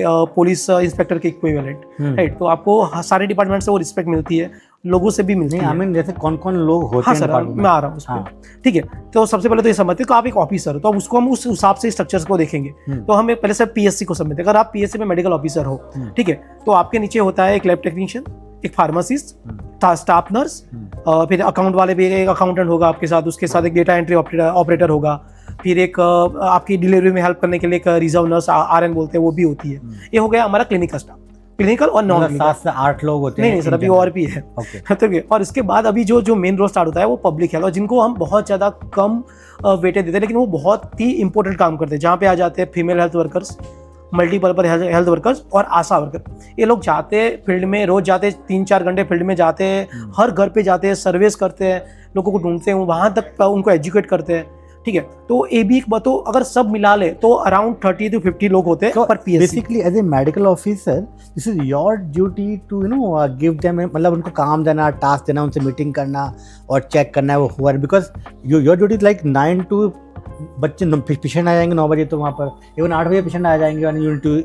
इंस्पेक्टर के इक्विवेलेंट, राइट। तो आपको सारे डिपार्टमेंट से वो रिस्पेक्ट मिलती है, लोगों से भी मिलती है। आई मीन जैसे कौन कौन लोग होते हैं? हाँ सर, मैं आ रहा हूँ उस पर, ठीक है। तो सबसे पहले तो ये समझते हैं, तो आप एक ऑफिसर हो, तो उसको हम उस हिसाब से स्ट्रक्चर्स को देखेंगे। तो हमें पहले से PSC को समझते हैं। अगर आप PSC में मेडिकल ऑफिसर हो, ठीक है, तो आपके नीचे होता है एक लैब टेक्नीशियन, एक फार्मासिस्ट, स्टाफ नर्स, फिर अकाउंट वाले भी, एक अकाउंटेंट होगा आपके साथ, उसके साथ एक डेटा एंट्री ऑपरेटर होगा, फिर एक आपकी डिलीवरी में हेल्प करने के लिए एक रिजर्व नर्स RN बोलते हैं, वो भी होती है। ये हो गया हमारा क्लिनिकल स्टाफ, क्लिनिकल और नॉन क्लिनिकल। 7 से 8 लोग होते हैं? नहीं सर, अभी और भी है। तो और इसके बाद अभी जो मेन रोल स्टार्ट होता है वो पब्लिक हेल्थ, और जिनको हम बहुत ज़्यादा कम वेटेज देते हैं, लेकिन वो बहुत ही इंपॉर्टेंट काम करते हैं। जहाँ पे आ जाते हैं female health workers, multipurpose health workers और आशा वर्कर। ये लोग जाते हैं फील्ड में, रोज जाते 3-4 घंटे फील्ड में जाते हैं, हर घर पे जाते हैं, सर्विस करते हैं, लोगों को ढूंढते हैं, वहाँ तक उनको एजुकेट करते हैं, ठीक है। तो ये भी तो अगर सब मिला ले तो अराउंड 30 to 50 लोग होते हैं पर PSC। Basically as a medical officer, this is your duty to give them, मतलब उनको काम देना, टास्क देना, उनसे मीटिंग करना और चेक करना है वो हुआ है। Because your duty is like 9 to बच्चे पेशेंट आ जाएंगे 9 बजे, तो वहाँ पर इवन 8 बजे पेशेंट आ जाएंगे और यूनिट टू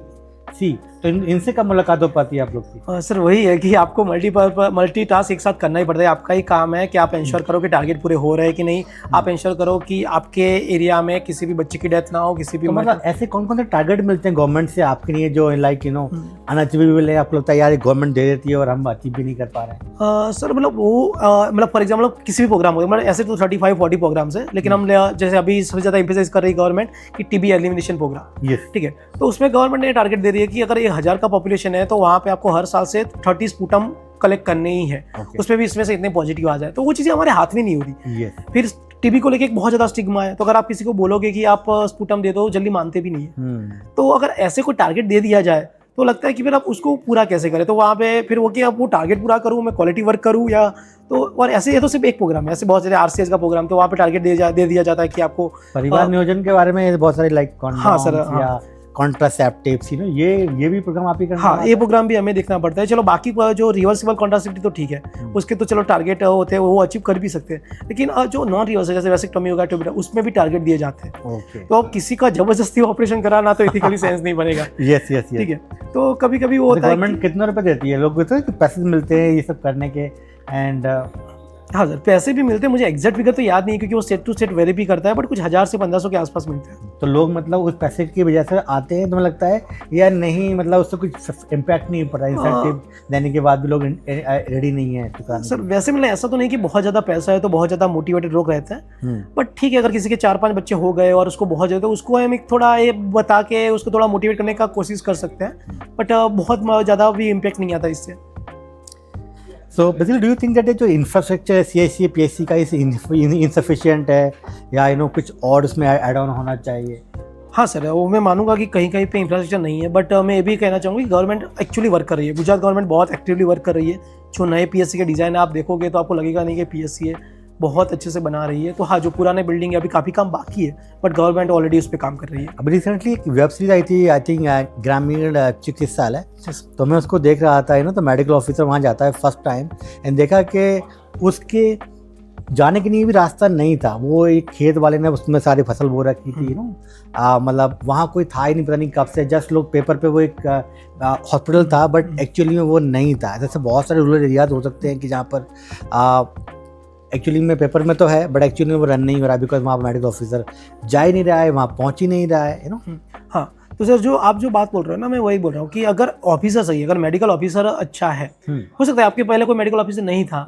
सी, तो इनसे कब मुलाकात हो पाती है आप लोग की? सर वही है कि आपको मल्टीटास्क एक साथ करना ही पड़ता है। आपका ही काम है कि आप इंश्योर करो कि टारगेट पूरे हो रहे हैं कि नहीं, आप इंश्योर करो कि आपके एरिया में किसी भी बच्चे की डेथ ना हो, किसी भी। तो मतलब ऐसे कौन कौन से टारगेट मिलते हैं गवर्नमेंट से आपके लिए जो लाइक अनअचीवेबल है, आपको लगता है यार गवर्नमेंट दे देती है और हम अचीव भी नहीं कर पा रहे हैं? सर मतलब वो मतलब फॉर एग्जाम्पल किसी भी प्रोग्राम हो, मतलब ऐसे तो 35-40 प्रोग्राम्स है, लेकिन हम जैसे अभी सबसे ज़्यादा एम्फेसाइज कर रही है गवर्नमेंट कि TB एलिमिनेशन प्रोग्राम, ठीक है। तो उसमें गवर्नमेंट ने टारगेट दे रही है कि अगर 1000 का पॉपुलेशन है तो वहाँ पे आपको हर साल से 30 स्पूटम कलेक्ट करने ही है, उसमें भी इसमें से इतने पॉजिटिव आ जाए, तो वो चीज़ें हमारे हाथ में नहीं हो रही। फिर TB को लेके एक बहुत ज़्यादा स्टिग्मा है, तो अगर आप किसी को बोलोगे कि आप स्पूटम दे दो, जल्दी मानते भी नहीं है। तो अगर ऐसे कोई टारगेट दे दिया जाए तो लगता है कि फिर आप उसको पूरा कैसे करें, तो वहाँ पे फिर वो कि आप वो टारगेट पूरा करूँ, मैं क्वालिटी वर्क करूँ या तो। और ऐसे ये तो सिर्फ एक प्रोग्राम है, ऐसे बहुत सारे RCS का प्रोग्राम, तो वहाँ पे टारगेट दे दिया जाता है कि आपको परिवार नियोजन के बारे में बहुत सारे लाइक हाँ सर, या कॉन्ट्रासेप्टिव्स, ये भी प्रोग्राम आप ही करना? हाँ, ये प्रोग्राम भी हमें देखना पड़ता है। चलो बाकी जो रिवर्सिबल कॉन्ट्रासेप्टिव तो ठीक है, उसके तो चलो टारगेट होते हैं, वो अचीव कर भी सकते हैं, लेकिन जो नॉन रिवर्सिबल जैसे वैसेक्टोमी होगा, ट्यूबेक्टोमी, उसमें भी टारगेट दिए जाते हैं। तो अब किसी का जबरदस्ती ऑपरेशन कराना तो एथिकली सेंस नहीं बनेगा। यस, ठीक है। तो कभी कभी वो होता है गवर्नमेंट कितने रुपए देती है, लोग पैसे मिलते हैं ये सब करने के, एंड हाँ सर पैसे भी मिलते हैं, मुझे एग्जैक्ट फिगर तो याद नहीं है क्योंकि वो स्टेट टू स्टेट वेरी भी करता है, बट कुछ 1000 से 1500 के आसपास मिलते हैं। तो लोग मतलब उस पैसे की वजह से आते हैं, तो मुझे लगता है यार नहीं, मतलब उससे कुछ इम्पैक्ट नहीं पड़ रहा है, इंसेंटिव देने के बाद भी लोग रेडी नहीं है चुकाने। सर वैसे मतलब ऐसा तो नहीं कि बहुत ज़्यादा पैसा है तो बहुत ज़्यादा मोटिवेटेड लोग रहते हैं, बट ठीक है, अगर किसी के 4-5 बच्चे हो गए और उसको बहुत ज़्यादा, तो उसको हम एक थोड़ा ये बता के उसको थोड़ा मोटिवेट करने का कोशिश कर सकते हैं, बट बहुत ज़्यादा भी इम्पैक्ट नहीं आता इससे। So basically do you think that जो इंफ्रास्ट्रक्चर है CIC PSC का इनसफिशिएंट है, या कुछ और उसमें ऐड ऑन होना चाहिए? हाँ सर, वो मैं मानूंगा कि कहीं कहीं पे इंफ्रास्ट्रक्चर नहीं है, बट मैं ये भी कहना चाहूँगा कि गवर्नमेंट एक्चुअली वर्क कर रही है। गुजरात गवर्नमेंट बहुत एक्टिवली वर्क कर रही है। जो नए PSC के डिज़ाइन आप देखोगे तो आपको लगेगा नहीं कि PSC है, बहुत अच्छे से बना रही है। तो हाँ, जो पुराने बिल्डिंग है अभी काफ़ी काम बाकी है, बट गवर्नमेंट ऑलरेडी उस पर काम कर रही है। अभी रिसेंटली एक वेब सीरीज आई थी, आई थिंक ग्रामीण चिकित्सालय, तो मैं उसको देख रहा था, तो मेडिकल ऑफिसर वहाँ जाता है फर्स्ट टाइम, एंड देखा कि उसके जाने के लिए भी रास्ता नहीं था। वो एक खेत वाले ने उसमें सारी फसल बो रखी थी, मतलब वहाँ कोई था ही नहीं, पता नहीं कब से, जस्ट लोग पेपर पे वो एक हॉस्पिटल था, बट एक्चुअली में वो नहीं था। जैसे बहुत सारे रूरल एरियाज हो सकते हैं कि जहाँ पर एक्चुअली में पेपर में तो है, बट एक्चुअली में वो रन नहीं हो रहा, बिकॉज वहाँ मेडिकल ऑफिसर जा ही नहीं रहा है, वहाँ पहुँच ही नहीं रहा है, हाँ, तो सर जो आप जो बात बोल रहे हो ना, मैं वही बोल रहा हूँ कि अगर ऑफिसर सही है, अगर मेडिकल ऑफिसर अच्छा है, हो सकता है आपके पहले कोई मेडिकल ऑफिसर नहीं था,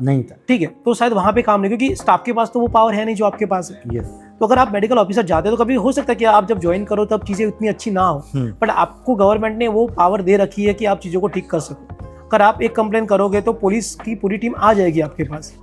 ठीक है, तो शायद वहाँ पे काम नहीं, क्योंकि स्टाफ के पास तो वो पावर है नहीं जो आपके पास है। तो अगर आप मेडिकल ऑफिसर जाते हो तो कभी हो सकता है कि आप जब ज्वाइन करो तब चीज़ें उतनी अच्छी ना हो, बट आपको गवर्नमेंट ने वो पावर दे रखी है कि आप चीज़ों को ठीक कर सको। अगर आप एक कंप्लेन करोगे तो पुलिस की पूरी टीम आ जाएगी आपके पास,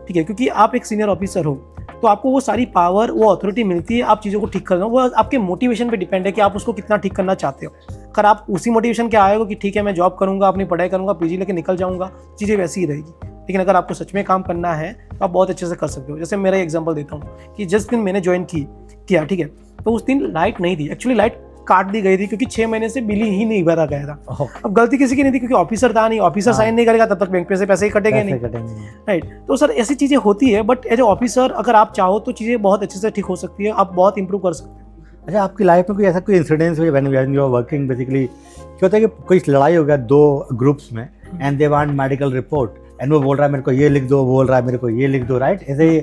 ठीक है, क्योंकि आप एक सीनियर ऑफिसर हो, तो आपको वो सारी पावर, वो अथॉरिटी मिलती है आप चीज़ों को ठीक करना। वो आपके मोटिवेशन पे डिपेंड है कि आप उसको कितना ठीक करना चाहते हो। अगर आप उसी मोटिवेशन के आए हो कि ठीक है मैं जॉब करूंगा, अपनी पढ़ाई करूंगा, पीजी लेके निकल जाऊंगा, चीज़ें वैसी ही रहेगी। लेकिन अगर आपको सच में काम करना है तो आप बहुत अच्छे से कर सकते हो। जैसे मेरा एग्जाम्पल देता हूँ कि जिस दिन मैंने ज्वाइन किया, ठीक है, तो उस दिन लाइट नहीं थी, एक्चुअली लाइट काट दी गई थी क्योंकि 6 महीने से बिल ही नहीं भरा गया था। अब गलती किसी की नहीं थी, क्योंकि ऑफिसर था नहीं, ऑफिसर साइन नहीं करेगा तब तक बैंक पे से पैसे ही कटेंगे नहीं, राइट। तो सर ऐसी चीज़ें होती है, बट एज ए ऑफिसर अगर आप चाहो तो चीज़ें बहुत अच्छे से ठीक हो सकती है, आप बहुत इंप्रूव कर सकते हैं। अच्छा, आपकी लाइफ में कोई ऐसा कोई इंसिडेंस हुआ when you are working, basically क्या होता है कि कोई लड़ाई हो गया 2 ग्रुप्स में, and they want medical report, and वो बोल रहा है मेरे को ये लिख दो, बोल रहा है मेरे को ये लिख दो, राइट? ऐसे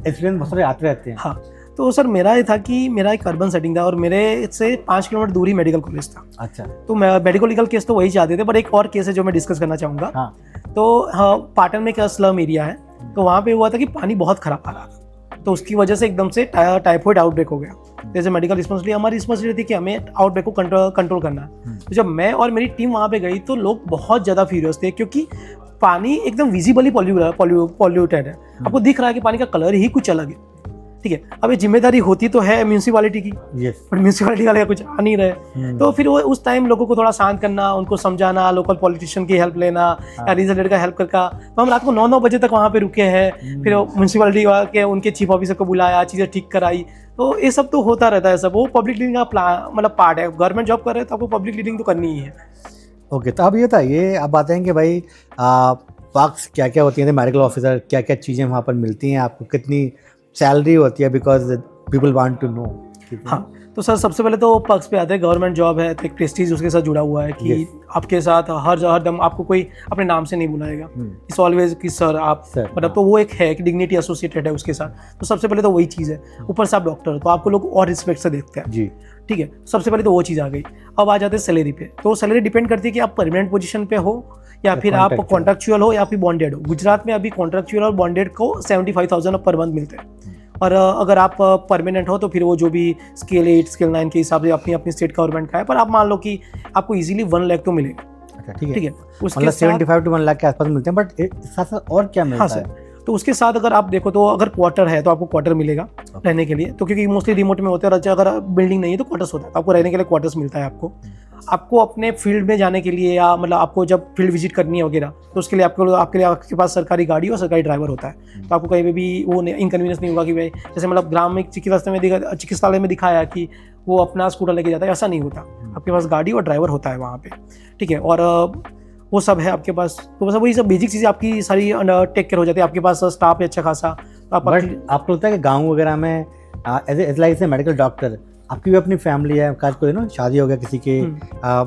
इंसिडेंट बहुत सारे आते रहते हैं। हाँ, तो सर मेरा ये था कि मेरा एक अर्बन सेटिंग था और मेरे से 5 किलोमीटर दूर ही मेडिकल कॉलेज था। अच्छा, तो मेडिकल लीगल केस तो वही चाहते थे, बट एक और केस है जो मैं डिस्कस करना चाहूँगा। हाँ। तो हाँ, पाटन में क्या स्लम एरिया है, तो वहाँ पे हुआ था कि पानी बहुत खराब आ रहा था, तो उसकी वजह से एकदम से टाइफॉइड आउटब्रेक हो गया। जैसे मेडिकल रिस्पॉन्सिबिलिटी, हमारी रिस्पॉन्सिबिलिटी थी कि हमें आउटब्रेक को कंट्रोल करना है। तो जब मैं और मेरी टीम वहाँ पे गई तो लोग बहुत ज़्यादा फ्यूरियस थे, क्योंकि पानी एकदम विजिबली पॉल्यूटेड है, आपको दिख रहा है कि पानी का कलर ही कुछ अलग है, ठीक है। अब ये जिम्मेदारी होती तो है म्यूनसिपालिटी की, बट म्यूनसिपालिटी वाले कुछ आ नहीं रहे। तो फिर वो उस टाइम लोगों को थोड़ा शांत करना, उनको समझाना, लोकल पॉलिटिशियन की हेल्प लेना या रीजनल का हेल्प करना। तो हम रात को 9 बजे तक वहाँ पे रुके हैं, फिर म्यूनसिपालिटी के उनके चीफ ऑफिसर को बुलाया, चीज़ें ठीक कराई। तो ये सब तो होता रहता है, सब वो पब्लिक लीडिंग का मतलब पार्ट है। गवर्नमेंट जॉब कर रहे हैं तो आपको पब्लिक लीडिंग तो करनी ही है। ओके, तो अब ये बताइए, अब बात है कि भाई वर्क्स क्या क्या होती हैं, मेडिकल ऑफिसर क्या क्या चीज़ें वहाँ पर मिलती हैं, आपको कितनी सैलरी होती है, because people want to know. हाँ, तो सर सबसे पहले तो पर्क्स पे आते हैं। गवर्नमेंट जॉब है तो एक प्रेस्टीज उसके साथ जुड़ा हुआ है कि आपके साथ हर दम आपको कोई अपने नाम से नहीं बुलाएगा, इट्स ऑलवेज कि सर आप, मतलब तो वो एक है कि डिग्निटी एसोसिएटेड है उसके साथ। तो सबसे पहले तो वही चीज़ है। ऊपर से आप डॉक्टर, तो आपको लोग और रिस्पेक्ट से देखते हैं जी, ठीक है। सबसे पहले तो वो चीज़ आ गई। अब आ जाते हैं सैलरी पे। तो सैलरी डिपेंड करती है कि आप परमानेंट पोजीशन पे हो या फिर आप कॉन्ट्रैक्चुअल हो या फिर बॉन्डेड हो। गुजरात में अभी कॉन्ट्रैक्चुअल और बॉन्डेड को 75,000 पर मंथ मिलते हैं, और अगर आप परमानेंट हो तो फिर वो जो भी स्केल 8 स्केल 9 के हिसाब से अपनी स्टेट गवर्नमेंट का है, पर आप मान लो कि आपको इजीली 1 लाख तो मिलेगा। अच्छा, ठीक है, मतलब 75 to 1 लाख के आसपास मिलते हैं, बट साथ साथ और क्या मिलता है? तो उसके साथ अगर आप देखो तो अगर क्वार्टर है तो आपको क्वार्टर मिलेगा रहने के लिए, तो क्योंकि मोस्टली रिमोट में होते हैं। अगर बिल्डिंग नहीं है तो क्वार्टर्स होता है, तो आपको रहने के लिए क्वार्टर्स मिलता है। आपको अपने फील्ड में जाने के लिए, या मतलब आपको जब फील्ड विजिट करनी है वगैरह, तो उसके लिए आपके पास सरकारी गाड़ी और सरकारी ड्राइवर होता है। तो आपको कहीं भी वो इनकन्वीनियंस नहीं होगा कि भाई जैसे मतलब ग्राम में चिकित्सालय में दिखाया कि वो अपना स्कूटर लेके जाता है, ऐसा नहीं होता। आपके पास गाड़ी और ड्राइवर होता है वहाँ पे, ठीक है। और वो सब है आपके पास। तो बस वही सब बेसिक चीज़ें आपकी सारी टेक केयर हो जाती है। आपके पास स्टाफ है अच्छा खासा। तो आपको लगता है कि गाँव वगैरह में as like a medical doctor, आपकी भी अपनी फैमिली है, काज कोई शादी हो गया, किसी के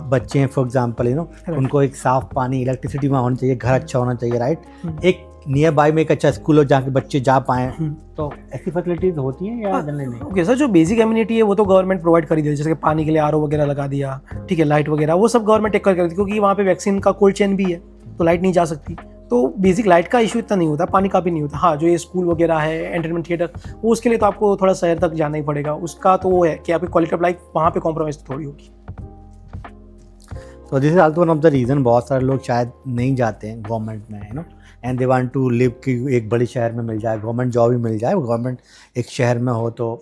बच्चे हैं फॉर एग्जांपल, उनको एक साफ पानी, इलेक्ट्रिसिटी वहाँ होनी चाहिए, घर अच्छा होना चाहिए, राइट? एक नियर बाय में एक अच्छा स्कूल हो जहाँ के बच्चे जा पाएँ, तो ऐसी फैसिलिटीज होती हैं या जनरली नहीं? ओके सर, जो बेसिक एम्यूनिटी है वो तो गवर्नमेंट प्रोवाइड कर ही देती है, जैसे कि पानी के लिए आरओ वगैरह लगा दिया, ठीक है, लाइट वगैरह वो सब गवर्नमेंट टेक कर देती है, क्योंकि वहाँ पे वैक्सीन का कोल्ड चेन भी है, तो लाइट नहीं जा सकती। तो बेसिक लाइट का इशू इतना नहीं होता, पानी का भी नहीं होता। हाँ, जो ये स्कूल वगैरह है, एंटरटेनमेंट थिएटर, वो उसके लिए तो आपको थोड़ा शहर तक जाना ही पड़ेगा। उसका तो वो है कि आपकी क्वालिटी ऑफ लाइफ वहाँ पे कॉम्प्रोमाइज़ थोड़ी होगी। तो this is also one of the reason बहुत सारे लोग शायद नहीं जाते हैं गवर्नमेंट में, and they want to live कि एक बड़े शहर में मिल जाए, गवर्नमेंट जॉब ही मिल जाए, गवर्नमेंट एक शहर में हो तो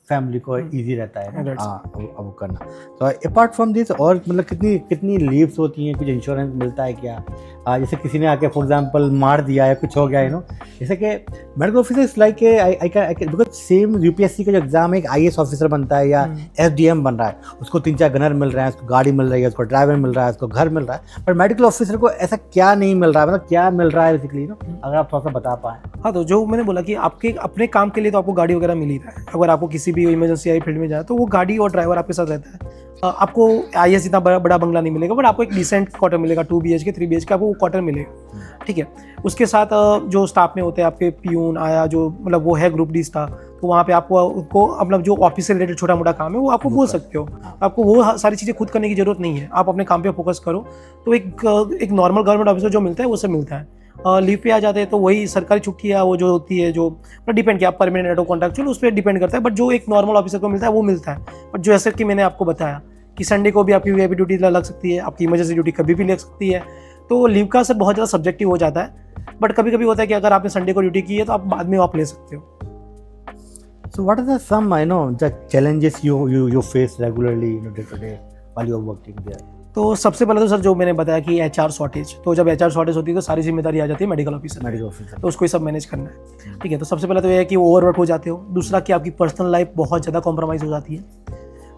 फैमिली को इजी रहता है वो करना। तो अपार्ट फ्रॉम दिस और मतलब कितनी लीव्स होती हैं, कुछ इंश्योरेंस मिलता है क्या? जैसे किसी ने आके फॉर एग्जांपल मार दिया या कुछ हो गया जैसे कि medical officer is like I can because same UPSC का जो एग्जाम है एक आईएएस ऑफिसर बनता है या एसडीएम बन रहा है, उसको 3-4 गनर मिल रहे हैं, उसको गाड़ी मिल रही है, उसको ड्राइवर मिल रहा है, उसको घर मिल रहा है, पर मेडिकल ऑफिसर को ऐसा क्या नहीं मिल रहा है, मतलब क्या मिल रहा है बेसिकली अगर आप थोड़ा सा बता पाएँ। हाँ, तो जो मैंने बोला कि आपके अपने काम के लिए तो आपको गाड़ी वगैरह मिल ही रहा है। अगर आपको किसी भी इमरजेंसी आई फील्ड में जाए तो वो गाड़ी और ड्राइवर आपके साथ रहता है। आपको आईएएस इतना बड़ा बंगला नहीं मिलेगा, बट आपको एक डिसेंट क्वार्टर मिलेगा, 2 BHK 3 BHK आपको वो क्वार्टर मिलेगा, ठीक है। उसके साथ जो स्टाफ में होते हैं आपके पियून आया, जो मतलब वो है ग्रुप डी स्टाफ, तो वहाँ पे आपको उनको मतलब जो ऑफिस से रिलेटेड छोटा मोटा काम है वो आपको बोल सकते हो। आपको वो सारी चीज़ें खुद करने की जरूरत नहीं है, आप अपने काम पे फोकस करो। तो एक नॉर्मल गवर्नमेंट ऑफिसर जो मिलता है वो सब मिलता है। लीव पे आ जाते हैं तो वही सरकारी छुट्टी है, वो जो होती है जो डिपेंड किया, आप परमानेंट हो कॉन्ट्रैक्चुअल उस पर डिपेंड करता है, बट जो एक नॉर्मल ऑफिसर को मिलता है वो मिलता है। बट जो ऐसे कि मैंने आपको बताया कि संडे को भी आपकी वीआईपी ड्यूटी लग सकती है, आपकी इमरजेंसी ड्यूटी कभी भी लग सकती है, तो लीव का सर बहुत ज़्यादा सब्जेक्टिव हो जाता है। बट कभी कभी होता है कि अगर आपने संडे को ड्यूटी की है तो आप बाद में आप ले सकते हो। So what are the some the challenges you face regularly day to day while you are working there? तो सबसे पहले तो सर जो मैंने बताया कि एचआर शॉर्टेज, तो जब एचआर शॉर्टेज होती है तो सारी जिम्मेदारी आ जाती है मेडिकल ऑफिसर, तो उसको ही सब मैनेज करना है, ठीक है। तो सबसे पहले तो ये है कि ओवरवर्क हो जाते हो। दूसरा कि आपकी पर्सनल लाइफ बहुत ज़्यादा कॉम्प्रोमाइज़ हो जाती है,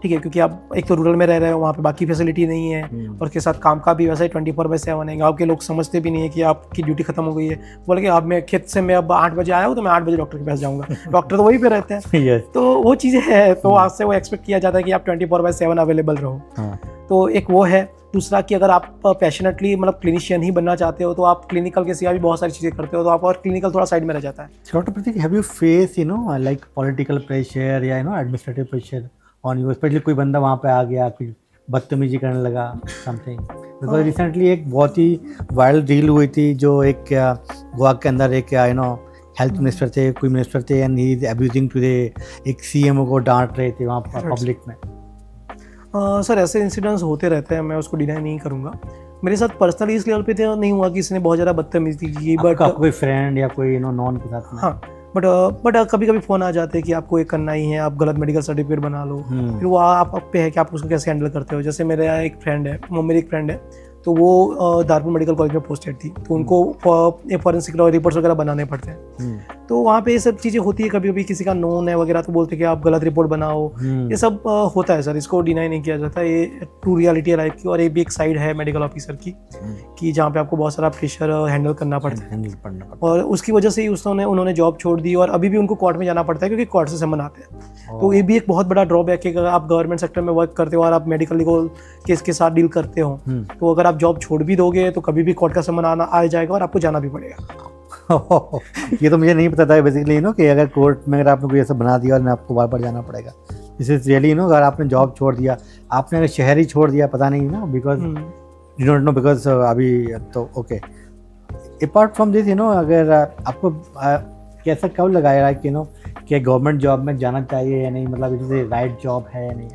ठीक है, क्योंकि आप एक तो रूरल में रह रहे हो, वहाँ पे बाकी फैसिलिटी नहीं है, और उसके साथ काम का भी वैसे 24/7 है। गाँव के लोग समझते भी नहीं है कि आपकी ड्यूटी खत्म हो गई है, बोले कि अब मैं खेत से मैं अब 8 बजे आया हूँ तो मैं 8 बजे डॉक्टर के पास जाऊँगा, डॉक्टर तो वहीं पे रहते हैं। तो वो चीज़ें हैं, तो आज से वो एक्सपेक्ट किया जाता है कि आप 24/7 अवेलेबल रहो। तो एक वो है। दूसरा कि अगर आप पैशनेटली मतलब क्लिनिशियन ही बनना चाहते हो तो आप क्लिनिकल के सिवा भी बहुत सारी चीज़ें करते हो, तो आप और क्लिनिकल थोड़ा साइड में रह जाता है। Doctor Pratik, have you face like political pressure या administrative pressure on you, specially कोई बंदा वहाँ पे आ गया कुछ बदतमीजी करने लगा समथिंग? बिकॉज रिसेंटली एक बहुत ही वायरल रील हुई थी, जो एक गोवा के अंदर एक हेल्थ मिनिस्टर थे, कोई मिनिस्टर थे, and he is abusing to एक सीएमओ को डांट रहे थे वहाँ पब्लिक में। सर ऐसे इंसिडेंट्स होते रहते हैं, मैं उसको डिनाई नहीं करूँगा। मेरे साथ पर्सनली इस लेवल पे तो नहीं हुआ कि इसने बहुत ज़्यादा बदतमीजी की, बट कोई फ्रेंड या कोई नॉन के साथ में? हाँ, बट कभी कभी फ़ोन आ जाते हैं कि आपको ये करना ही है, आप गलत मेडिकल सर्टिफिकेट बना लो। फिर वो आप पे है कि आप उसको कैसे हैंडल करते हो। जैसे मेरे एक फ्रेंड है, वो मेरी एक फ्रेंड है, तो वो दारपुर मेडिकल कॉलेज में पोस्टेड थी, तो उनको फॉरेंसिक रिपोर्ट्स वगैरह बनाने पड़ते हैं। तो वहाँ पे ये सब चीज़ें होती है, कभी कभी किसी का नोन है वगैरह तो बोलते हैं कि आप गलत रिपोर्ट बनाओ, ये सब होता है सर, इसको डिनाई नहीं किया जाता, ये ट्रू रियलिटी है लाइफ की। और ये भी एक साइड है मेडिकल ऑफिसर की कि जहाँ पे आपको बहुत सारा प्रेशर हैंडल करना पड़ता है, और उसकी वजह से ही उन्होंने जॉब छोड़ दी, और अभी भी उनको कोर्ट में जाना पड़ता है क्योंकि कोर्ट से समन आते हैं। तो ये भी एक बहुत बड़ा ड्रॉबैक है कि अगर आप गवर्नमेंट सेक्टर में वर्क करते हो और आप मेडिकल लीगल केस के साथ डील करते हो, तो अगर आप जॉब छोड़ भी दोगे तो कभी भी कोर्ट का समन आ जाएगा और आपको जाना भी पड़ेगा। ये तो मुझे नहीं पता था बेसिकली कि अगर कोर्ट में अगर आपने कोई ऐसा बना दिया और आपको बार बार जाना पड़ेगा। दिस इज रियली अगर आपने जॉब छोड़ दिया, आपने अगर शहर ही छोड़ दिया, पता नहीं because you don't know, because अभी तो ओके। अपार्ट फ्रॉम दिस अगर आपको कैसा कब लगाया कि कि गवर्नमेंट जॉब में जाना चाहिए या नहीं, मतलब इट राइट जॉब है या नहीं?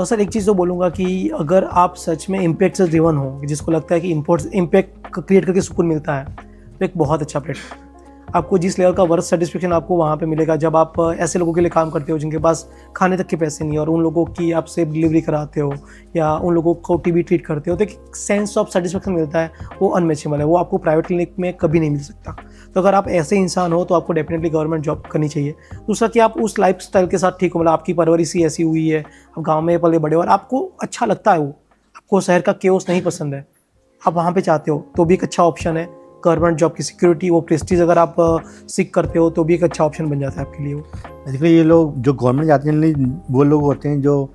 सर एक चीज़ तो बोलूँगा कि अगर आप सच में इम्पैक्ट से ड्रिवन हो, जिसको लगता है कि इम्पैक्ट क्रिएट करके सुकून मिलता है, तो एक बहुत अच्छा प्लेटफॉर्म। आपको जिस लेवल का वर्क सेटिस्फेक्शन आपको वहाँ पे मिलेगा जब आप ऐसे लोगों के लिए काम करते हो जिनके पास खाने तक के पैसे नहीं है, और उन लोगों की आप सेफ डिलीवरी कराते हो या उन लोगों को टीबी ट्रीट करते हो, तो एक सेंस ऑफ सेटिस्फेक्शन मिलता है, वो अनमैचेबल है, वो आपको प्राइवेट क्लिनिक में कभी नहीं मिल सकता। तो अगर आप ऐसे इंसान हो तो आपको डेफिनेटली गवर्नमेंट जॉब करनी चाहिए। दूसरा कि आप उस लाइफ स्टाइल के साथ ठीक हो, मतलब आपकी परवरिश ही ऐसी हुई है, आप गाँव में पले बड़े हो और आपको अच्छा लगता है, वो आपको शहर का केओस नहीं पसंद है, आप वहाँ पर चाहते हो, तो भी एक अच्छा ऑप्शन है। गवर्नमेंट जॉब की सिक्योरिटी, वो प्रेस्टीज अगर आप सीख करते हो तो भी एक अच्छा ऑप्शन बन जाता है आपके लिए। वो बेसिकली ये लोग जो गवर्नमेंट जाते हैं वो लोग होते हैं जो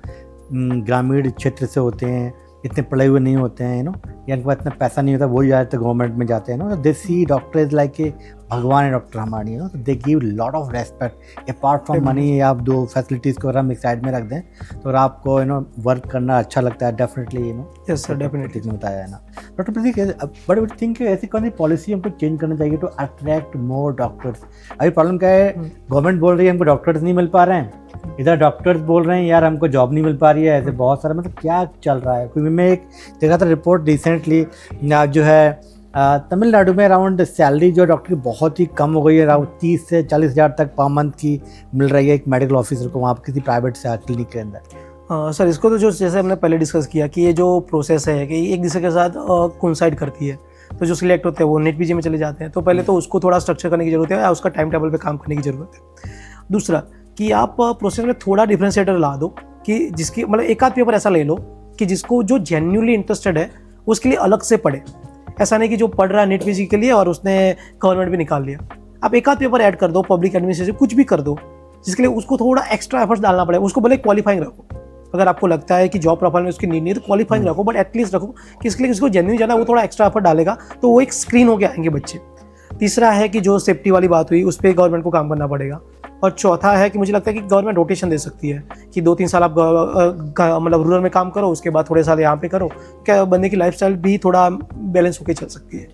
ग्रामीण क्षेत्र से होते हैं, इतने पढ़े हुए नहीं होते हैं या इनके पास इतना पैसा नहीं होता, वही ज़्यादातर गवर्नमेंट में जाते हैं तो दे सी डॉक्टर इज लाइक ए भगवान है डॉक्टर हमारी तो they give lot of respect apart from money. आप दो फैसिलिटीज़ को अगर हम एक साइड में रख दें तो अगर आपको वर्क करना अच्छा लगता है डेफिनेटली यस सर, डेफिनेटली बताया है ना doctor Prateek. But we think ऐसी कौन सी पॉलिसी हमको चेंज करना चाहिए टू अट्रैक्ट मोर डॉक्टर्स? अभी प्रॉब्लम क्या है, गवर्नमेंट बोल रही है हमको डॉक्टर्स नहीं मिल पा रहे हैं, इधर डॉक्टर्स बोल रहे हैं यार हमको जॉब नहीं मिल पा रही है, ऐसे बहुत सारा मतलब क्या चल रहा है। क्योंकि मैं एक देखा था रिपोर्ट रिसेंटली जो है तमिलनाडु में अराउंड सैलरी जो डॉक्टर की बहुत ही कम हो गई है, अराउंड 30 से 40 हज़ार तक पर मंथ की मिल रही है एक मेडिकल ऑफिसर को वहाँ पर किसी प्राइवेट से क्लिनिक के अंदर। सर इसको तो जो जैसे हमने पहले डिस्कस किया कि ये जो प्रोसेस है कि एक दूसरे के साथ कोइंसाइड करती है। तो जो सिलेक्ट होते हैं वो नेट पीजी में चले जाते हैं। तो पहले तो उसको थोड़ा स्ट्रक्चर करने की जरूरत है, या उसका टाइम टेबल पे काम करने की जरूरत है। दूसरा कि आप प्रोसेस में थोड़ा डिफरेंशिएटर ला दो कि जिसकी मतलब एक आध पेपर ऐसा ले लो कि जिसको जो जेन्युइनली इंटरेस्टेड है उसके लिए अलग से पढ़े। ऐसा नहीं कि जो पढ़ रहा है नेट पीजी के लिए और उसने गवर्नमेंट भी निकाल लिया। आप एक आध पेपर ऐड कर दो, पब्लिक एडमिनिस्ट्रेशन कुछ भी कर दो, जिसके लिए उसको थोड़ा एक्स्ट्रा एफर्ट्स डालना पड़े। उसको भले क्वालिफाइंग रखो, अगर आपको लगता है कि जॉब प्रोफाइल में उसकी नीड नहीं है तो क्वालिफाइंग रखो, बट एटलीस्ट रखो कि इसके लिए किसको जेन्युइन जाना है, वो थोड़ा एक्स्ट्रा एफर्ट डालेगा तो वो एक स्क्रीन होके आएंगे बच्चे। तीसरा है कि जो सेफ्टी वाली बात हुई उस पर गवर्नमेंट को काम करना पड़ेगा। और चौथा है कि मुझे लगता है कि गवर्नमेंट रोटेशन दे सकती है कि 2-3 साल आप मतलब रूरल में काम करो, उसके बाद थोड़े साल यहाँ पे करो, क्या बंदे की लाइफस्टाइल भी थोड़ा बैलेंस होकर चल सकती है।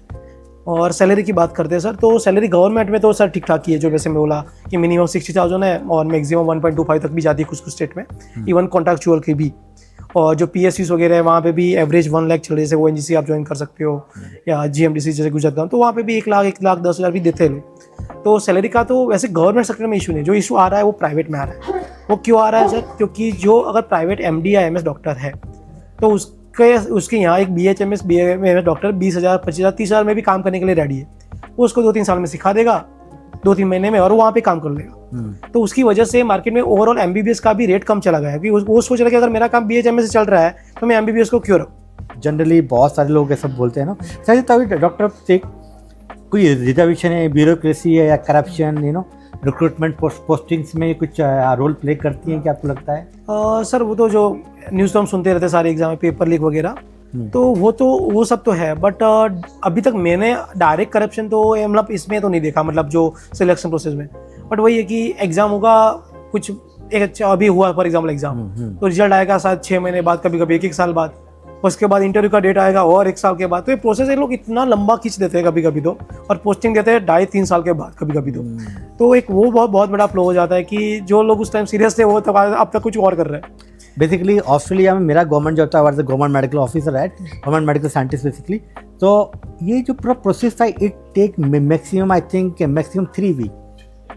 और सैलरी की बात करते हैं सर, तो सैलरी गवर्नमेंट में तो सर ठीक ठाक ही है, जो वैसे मैं बोला कि मिनिमम 60,000 है और मैक्सिमम 1.25 तक भी जाती है कुछ कुछ स्टेट में, इवन कॉन्ट्रैक्चुअल की भी। और जो PSUs वगैरह है वहाँ पे भी एवरेज 1 लाख चल रही है, जैसे ONGC आप ज्वाइन कर सकते हो या GMDC जैसे गुजरात गाँव, तो वहाँ पे भी 1 लाख 1,10,000 भी देते हैं लोग। तो सैलरी का तो वैसे गवर्नमेंट सेक्टर में इशू नहीं, जो इशू आ रहा है वो प्राइवेट में आ रहा है। वो क्यों आ रहा है सर? क्योंकि जो अगर प्राइवेट MD या MS डॉक्टर है तो उसके यहाँ एक BHMS BMS डॉक्टर 20,000 25,000 30,000 में भी काम करने के लिए रेडी है। वो उसको 2-3 साल में सिखा देगा, 2-3 महीने में, और वो वहाँ पे काम कर लेगा। तो उसकी वजह से मार्केट में ओवरऑल MBBS का भी रेट कम चला गया है, क्योंकि वो सोच रहा है कि अगर मेरा काम BHMS से चल रहा है तो मैं MBBS को क्यों रखूँ। जनरली बहुत सारे लोग ऐसा बोलते हैं ना सर। तभी डॉक्टर से कोई रिजर्वेशन है, ब्यूरोक्रेसी है या करप्शन रिक्रूटमेंट पोस्टिंग्स में कुछ रोल प्ले करती हैं क्या आपको लगता है? सर वो तो जो न्यूज़ तो हम सुनते रहते हैं सारे एग्जाम में, पेपर लीक वगैरह, तो वो सब तो है, बट अभी तक मैंने डायरेक्ट करप्शन तो मतलब इसमें तो नहीं देखा, मतलब जो सिलेक्शन प्रोसेस में। बट वही है कि एग्जाम होगा कुछ एक अच्छा अभी हुआ फॉर एग्जाम्पल एग्जाम, तो रिजल्ट आएगा शायद 6 महीने बाद, कभी कभी 1 साल बाद, उसके बाद इंटरव्यू का डेट आएगा और 1 साल के बाद। तो ये प्रोसेस ये लोग इतना लंबा खींच देते हैं कभी कभी तो, और पोस्टिंग देते हैं 2.5-3 साल के बाद कभी कभी तो एक वो बहुत बड़ा फ्लो हो जाता है कि जो लोग उस टाइम सीरियस थे वो तब अब तक कुछ और कर रहे हैं। बेसिकली ऑस्ट्रेलिया में मेरा गवर्नमेंट जॉब था, गवर्नमेंट मेडिकल ऑफिसर है, गवर्नमेंट मेडिकल साइंटिस्ट बेसिकली। तो ये जो पूरा प्रोसेस था it take maximum I think maximum 3 week.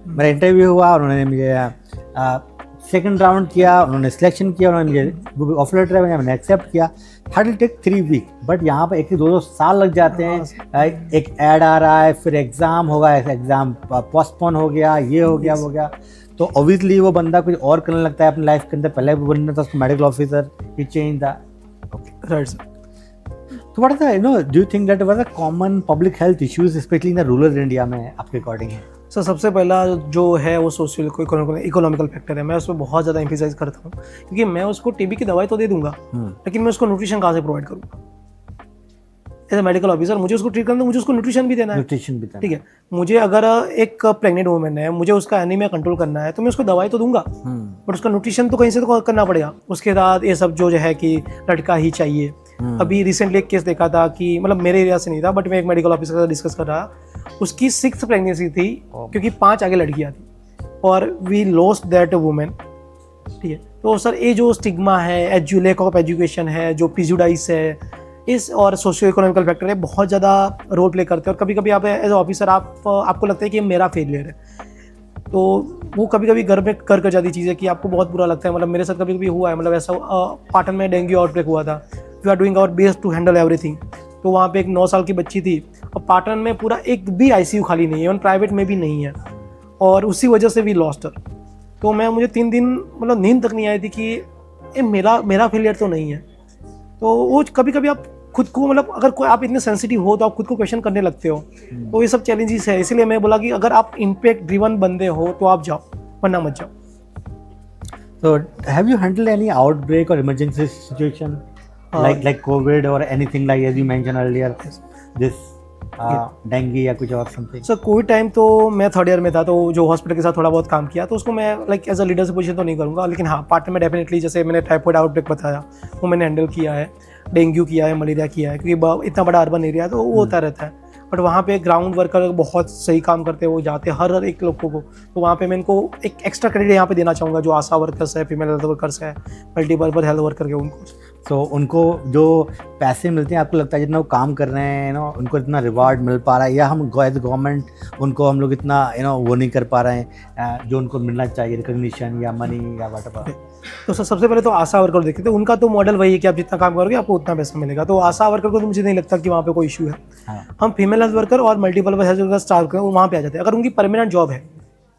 मेरा इंटरव्यू हुआ, उन्होंने मुझे सेकंड राउंड किया, उन्होंने सिलेक्शन किया, उन्होंने मुझे ऑफर लेटर मैंने एक्सेप्ट किया। हार्डली टेक 3 वीक, बट यहाँ पर 1-2 साल लग जाते हैं। एक ऐड आ रहा है, फिर एग्ज़ाम होगा, एग्ज़ाम पोस्टपोन हो गया, ये हो गया वो हो गया, तो ऑब्वियसली वो बंदा कुछ और करने लगता है अपनी लाइफ के अंदर। पहले वो बनना था उसको मेडिकल ऑफिसर, ही चेंज था। Right sir. तो what is do you think that was a common public health issues specially in the rural India में आपके अकॉर्डिंग है? सर सबसे पहला जो है वो सोशल इकोनॉमिकल फैक्टर है। मैं उसमें बहुत ज़्यादा एम्फेसाइज करता हूँ, क्योंकि मैं उसको TB की दवाई तो दे दूंगा, लेकिन मैं उसको न्यूट्रिशन कहाँ से प्रोवाइड करूँगा? एज ए मेडिकल ऑफिसर मुझे उसको ट्रीट करना है, मुझे उसको न्यूट्रिशन भी देना है। ठीक है, मुझे अगर एक प्रेग्नेंट वुमेन है, मुझे उसका एनीमिया कंट्रोल करना है, तो मैं उसको दवाई तो दूंगा, बट उसका न्यूट्रिशन तो कहीं से तो करना पड़ेगा। उसके बाद ये सब जो है कि लड़का ही चाहिए। अभी रिसेंटली एक केस देखा था कि मतलब मेरे एरिया से नहीं था, बट मैं एक मेडिकल ऑफिसर के साथ डिस्कस कर रहा, उसकी 6th प्रेगनेंसी थी, क्योंकि 5 आगे लड़कियां थी, और वी लॉस्ट दैट वुमेन। ठीक है, तो सर ये जो स्टिग्मा है, लैक ऑफ एजुकेशन है, जो प्रिजुडाइस है, इस और सोशियो इकोनॉमिकल फैक्टर है, बहुत ज़्यादा रोल प्ले करते हैं। और कभी कभी आप एज ऑफिसर आपको लगता है कि ये मेरा फेलियर है, तो वो कभी कभी घर में कर जाती चीज़ है कि आपको बहुत बुरा लगता है। मतलब मेरे साथ कभी कभी हुआ है, मतलब ऐसा पाटन में डेंगू आउटब्रेक हुआ था, we are doing our best to handle everything. तो वहाँ पे एक 9 साल की बच्ची थी, और पाटन में पूरा एक भी ICU खाली नहीं है, और प्राइवेट में भी नहीं है, और उसी वजह से वी लॉस्ट हर। तो मुझे 3 दिन मतलब नींद तक नहीं आई थी कि ये मेरा फेलियर तो नहीं है। तो वो कभी कभी आप खुद को मतलब अगर कोई आप इतने सेंसिटिव हो तो आप खुद को क्वेश्चन करने लगते हो। तो ये सब चैलेंजेस है, इसीलिए मैं बोला कि अगर आप इम्पैक्ट ड्रिवन बंदे हो तो आप जाओ, वरना मत जाओ। So have you handled any outbreak or emergency situation like COVID or anything like as you mentioned earlier, this dengue या कुछ और something? सर कोविड टाइम तो मैं 3rd ईयर में था, तो जो हॉस्पिटल के साथ थोड़ा बहुत काम किया, तो उसको मैं लाइक एज अ लीडर से पोजीशन तो नहीं करूँगा, लेकिन हाँ पार्ट में डेफिनेटली, जैसे मैंने टाइफाइड आउटब्रेक बताया वो मैंने हैंडल किया है, डेंगू किया है, मलेरिया किया है, क्योंकि इतना बड़ा अर्बन एरिया तो वो होता रहता है। बट वहाँ पे ग्राउंड वर्कर बहुत सही काम करते हैं, वो जाते हैं हर एक लोगों को, तो वहाँ पे मैं इनको एक एक्स्ट्रा क्रेडिट यहाँ पे देना चाहूँगा, जो आशा वर्कर्स है, फीमेल हेल्थ वर्कर्स है, मल्टीपर्पज हेल्थ वर्कर के उनको। तो उनको जो पैसे मिलते हैं, आपको लगता है जितना वो काम कर रहे हैं उनको इतना रिवार्ड मिल पा रहा है, या हम एज गवर्नमेंट उनको हम लोग इतना वो नहीं कर पा रहे हैं जो उनको मिलना चाहिए, रिकग्निशन या मनी या व्हाटएवर? तो सबसे पहले तो आशा वर्कर देखते थे, उनका तो मॉडल वही है कि आप जितना काम करोगे आपको उतना पैसा मिलेगा। तो आशा वर्कर को तो मुझे नहीं लगता कि वहाँ पे कोई इशू है। हाँ। हम फीमेल हेल्थ वर्कर और मल्टीपल हेल्थ वर्कर स्टाफ करें वहाँ पे आ जाते हैं। अगर उनकी परमानेंट जॉब है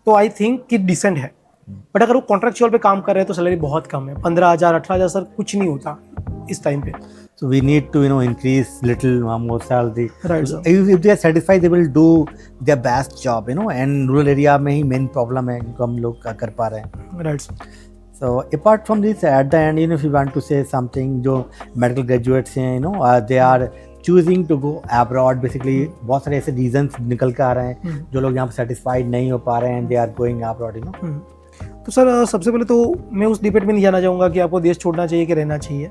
तो आई थिंक कि डिसेंट है, बट अगर वो कॉन्ट्रेक्चुअल पे काम कर रहे हैं तो सैलरी बहुत कम है, 15,000 18,000 सर कुछ नहीं होता इस टाइम पे। So we need to increase little more salary. Right, So sir. if they are satisfied, they will do their best job, and rural area में ही main problem है जो हम लोग कर पा रहे हैं. Right sir. So apart from this, at the end, if you want to say something, जो medical graduates हैं, they are choosing to go abroad. Basically बहुत सारे ऐसे reasons निकल के आ रहे हैं जो लोग यहाँ पे satisfied नहीं हो पा रहे हैं, they are going abroad. तो सर सबसे पहले तो मैं उस डिबेट में नहीं जाना चाहूँगा कि आपको देश छोड़ना चाहिए कि रहना चाहिए।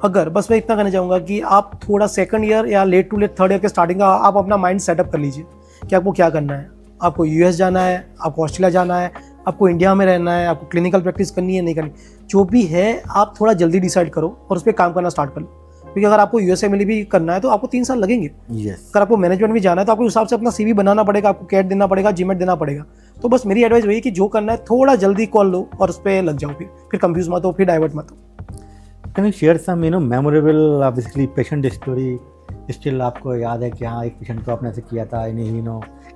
अगर बस मैं इतना कहना चाहूँगा कि आप थोड़ा सेकंड ईयर या late to late third year के स्टार्टिंग का आप अपना माइंड सेटअप कर लीजिए कि आपको क्या करना है। आपको यूएस जाना है, आपको ऑस्ट्रेलिया जाना है, आपको इंडिया में रहना है, आपको क्लिनिकल प्रैक्टिस करनी है नहीं करनी, जो भी है आप थोड़ा जल्दी डिसाइड करो और उस पर काम करना स्टार्ट कर लो। क्योंकि अगर आपको यूएसए में भी करना है तो आपको 3 साल लगेंगे। अगर आपको मैनेजमेंट में जाना है तो आपको उस हिसाब से अपना सीवी बनाना पड़ेगा, आपको कैट देना पड़ेगा, जीमेट देना पड़ेगा। तो बस मेरी एडवाइस वही है कि जो करना है थोड़ा जल्दी कॉल लो और उस पर लग जाओ, फिर कंफ्यूज मत हो, फिर डाइवर्ट मत हो। Can you share some memorable basically patient story? Still आपको याद है कि हाँ एक पेशेंट को आपने से किया था,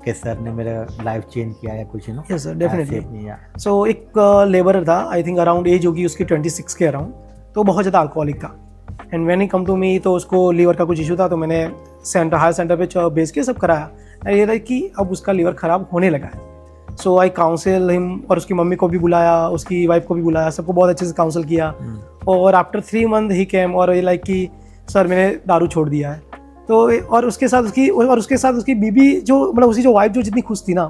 कि सर ने मेरा लाइफ चेंज किया या कुछ यस सर, डेफिनेटली। ऐसे सो एक लेबर था, आई थिंक अराउंड एज होगी उसकी 26 के अराउंड, तो बहुत ज़्यादा अल्कोहलिक था। And when he come to me तो उसको लीवर का कुछ इशू था, तो मैंने हायर सेंटर पे भेज के सब कराया। ये था कि अब उसका लीवर ख़राब होने लगा है। सो आई काउंसिल हिम, और उसकी मम्मी को भी बुलाया, उसकी वाइफ को भी बुलाया, सबको बहुत अच्छे से काउंसिल किया। और आफ्टर 3 मंथ ही केम और ये लाइक कि सर मैंने दारू छोड़ दिया है। तो और उसके साथ उसकी बीबी जो मतलब उसकी जो वाइफ जो जितनी खुश थी ना,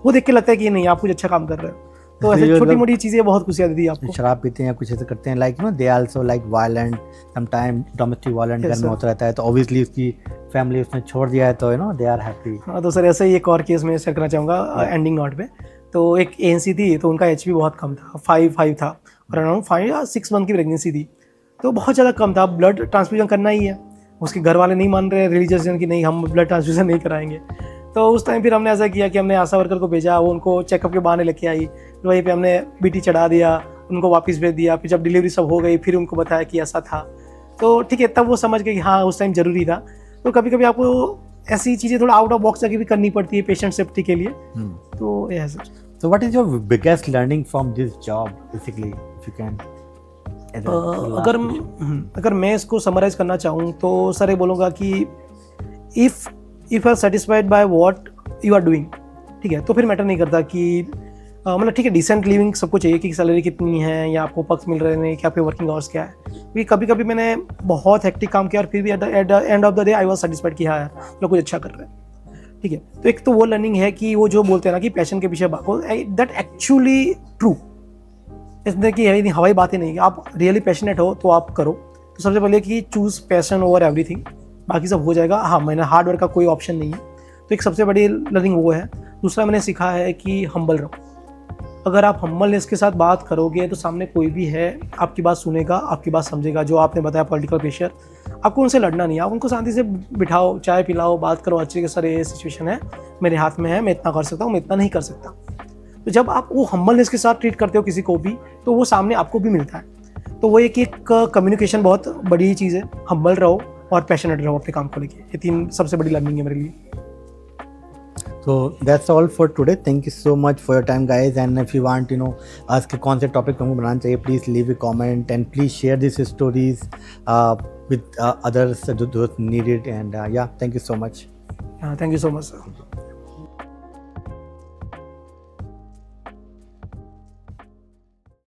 वो देख के लगता है कि नहीं आप कुछ अच्छा काम कर रहे हो। तो ऐसे छोटी मोटी चीज़ें बहुत खुशियाँ देती है आपको। शराब पीते हैं या कुछ ऐसे करते हैं, like they also like violent, sometime domestic violent घर में होता रहता है, तो ऑब्वियसली उसकी फैमिली उसने छोड़ दिया है, तो दे आर हैप्पी। हाँ, तो सर ऐसे ही एक और केस में शेयर करना चाहूँगा एंडिंग नोट पे। तो एक एएनसी थी, तो उनका एचपी बहुत कम था, 5 था, और अराउंड 5 या 6 मंथ की प्रेगनेंसी थी, तो बहुत ज़्यादा कम था। ब्लड ट्रांसफ्यूजन करना ही है, उसके घर वाले नहीं मान रहे रिलीजियस कि नहीं हम ब्लड ट्रांसफ्यूजन नहीं कराएंगे। तो उस टाइम फिर हमने ऐसा किया कि हमने आशा वर्कर को भेजा, वो उनको चेकअप के बहाने लेके आई, तो वहीं पे हमने बीटी चढ़ा दिया, उनको वापस भेज दिया। फिर जब डिलीवरी सब हो गई फिर उनको बताया कि ऐसा था, तो ठीक है, तब वो समझ गए कि हाँ उस टाइम ज़रूरी था। तो कभी कभी आपको ऐसी चीज़ें थोड़ा आउट ऑफ बॉक्स जाके भी करनी पड़ती है पेशेंट सेफ्टी के लिए। तो यह sir. So what is your biggest learning from this job basically, if you can? अगर मैं इसको समराइज करना चाहूँ तो सर ये बोलूँगा कि if you are satisfied by what you are doing, ठीक है, तो फिर मैटर नहीं करता कि मतलब ठीक है डिसेंट लिविंग सबको चाहिए कि सैलरी कितनी है या आपको पक्ष मिल रहे हैं, क्या आपके वर्किंग आवर्स क्या है। क्योंकि कभी कभी मैंने बहुत हेक्टिक काम किया और फिर भी at the end of the day I was satisfied कि हाँ यार लोग कुछ अच्छा कर रहे हैं, ठीक है। तो एक तो वो लर्निंग है कि वो जो बोलते हैं ना कि पैशन के पीछे भागो, दैट एक्चुअली ट्रू। इसमें कि यही हवाई बातें नहीं, आप रियली पैशनेट हो तो आप करो। तो सबसे पहले कि चूज़ पैशन ओवर एवरीथिंग, बाकी सब हो जाएगा। हाँ, मैंने हार्ड वर्क का कोई ऑप्शन नहीं है, तो एक सबसे बड़ी लर्निंग वो है। दूसरा मैंने सीखा है कि हम्बल रहो। अगर आप हम्बलनेस के साथ बात करोगे तो सामने कोई भी है आपकी बात सुनेगा, आपकी बात समझेगा। जो आपने बताया पॉलिटिकल प्रेशर, आपको उनसे लड़ना नहीं है, आप उनको शांति से बिठाओ, चाय पिलाओ, बात करो अच्छे के, सर ये सिचुएशन है, मेरे हाथ में है, मैं इतना कर सकता हूँ, मैं इतना नहीं कर सकता। तो जब आप वो हम्बलनेस के साथ ट्रीट करते हो किसी को भी, तो वो सामने आपको भी मिलता है। तो वो एक कम्युनिकेशन बहुत बड़ी चीज़ है। हम्बल रहो और पैशनेट रहो अपने काम को लेके, ये 3 सबसे बड़ी लर्निंग है मेरे लिए। So that's all for today. Thank you so much for your time, guys. And if you want, us के कौन से टॉपिक हमको बनाना चाहिए, please leave a comment and please share these stories with others who need it. And yeah, thank you so much. Thank you so much, sir.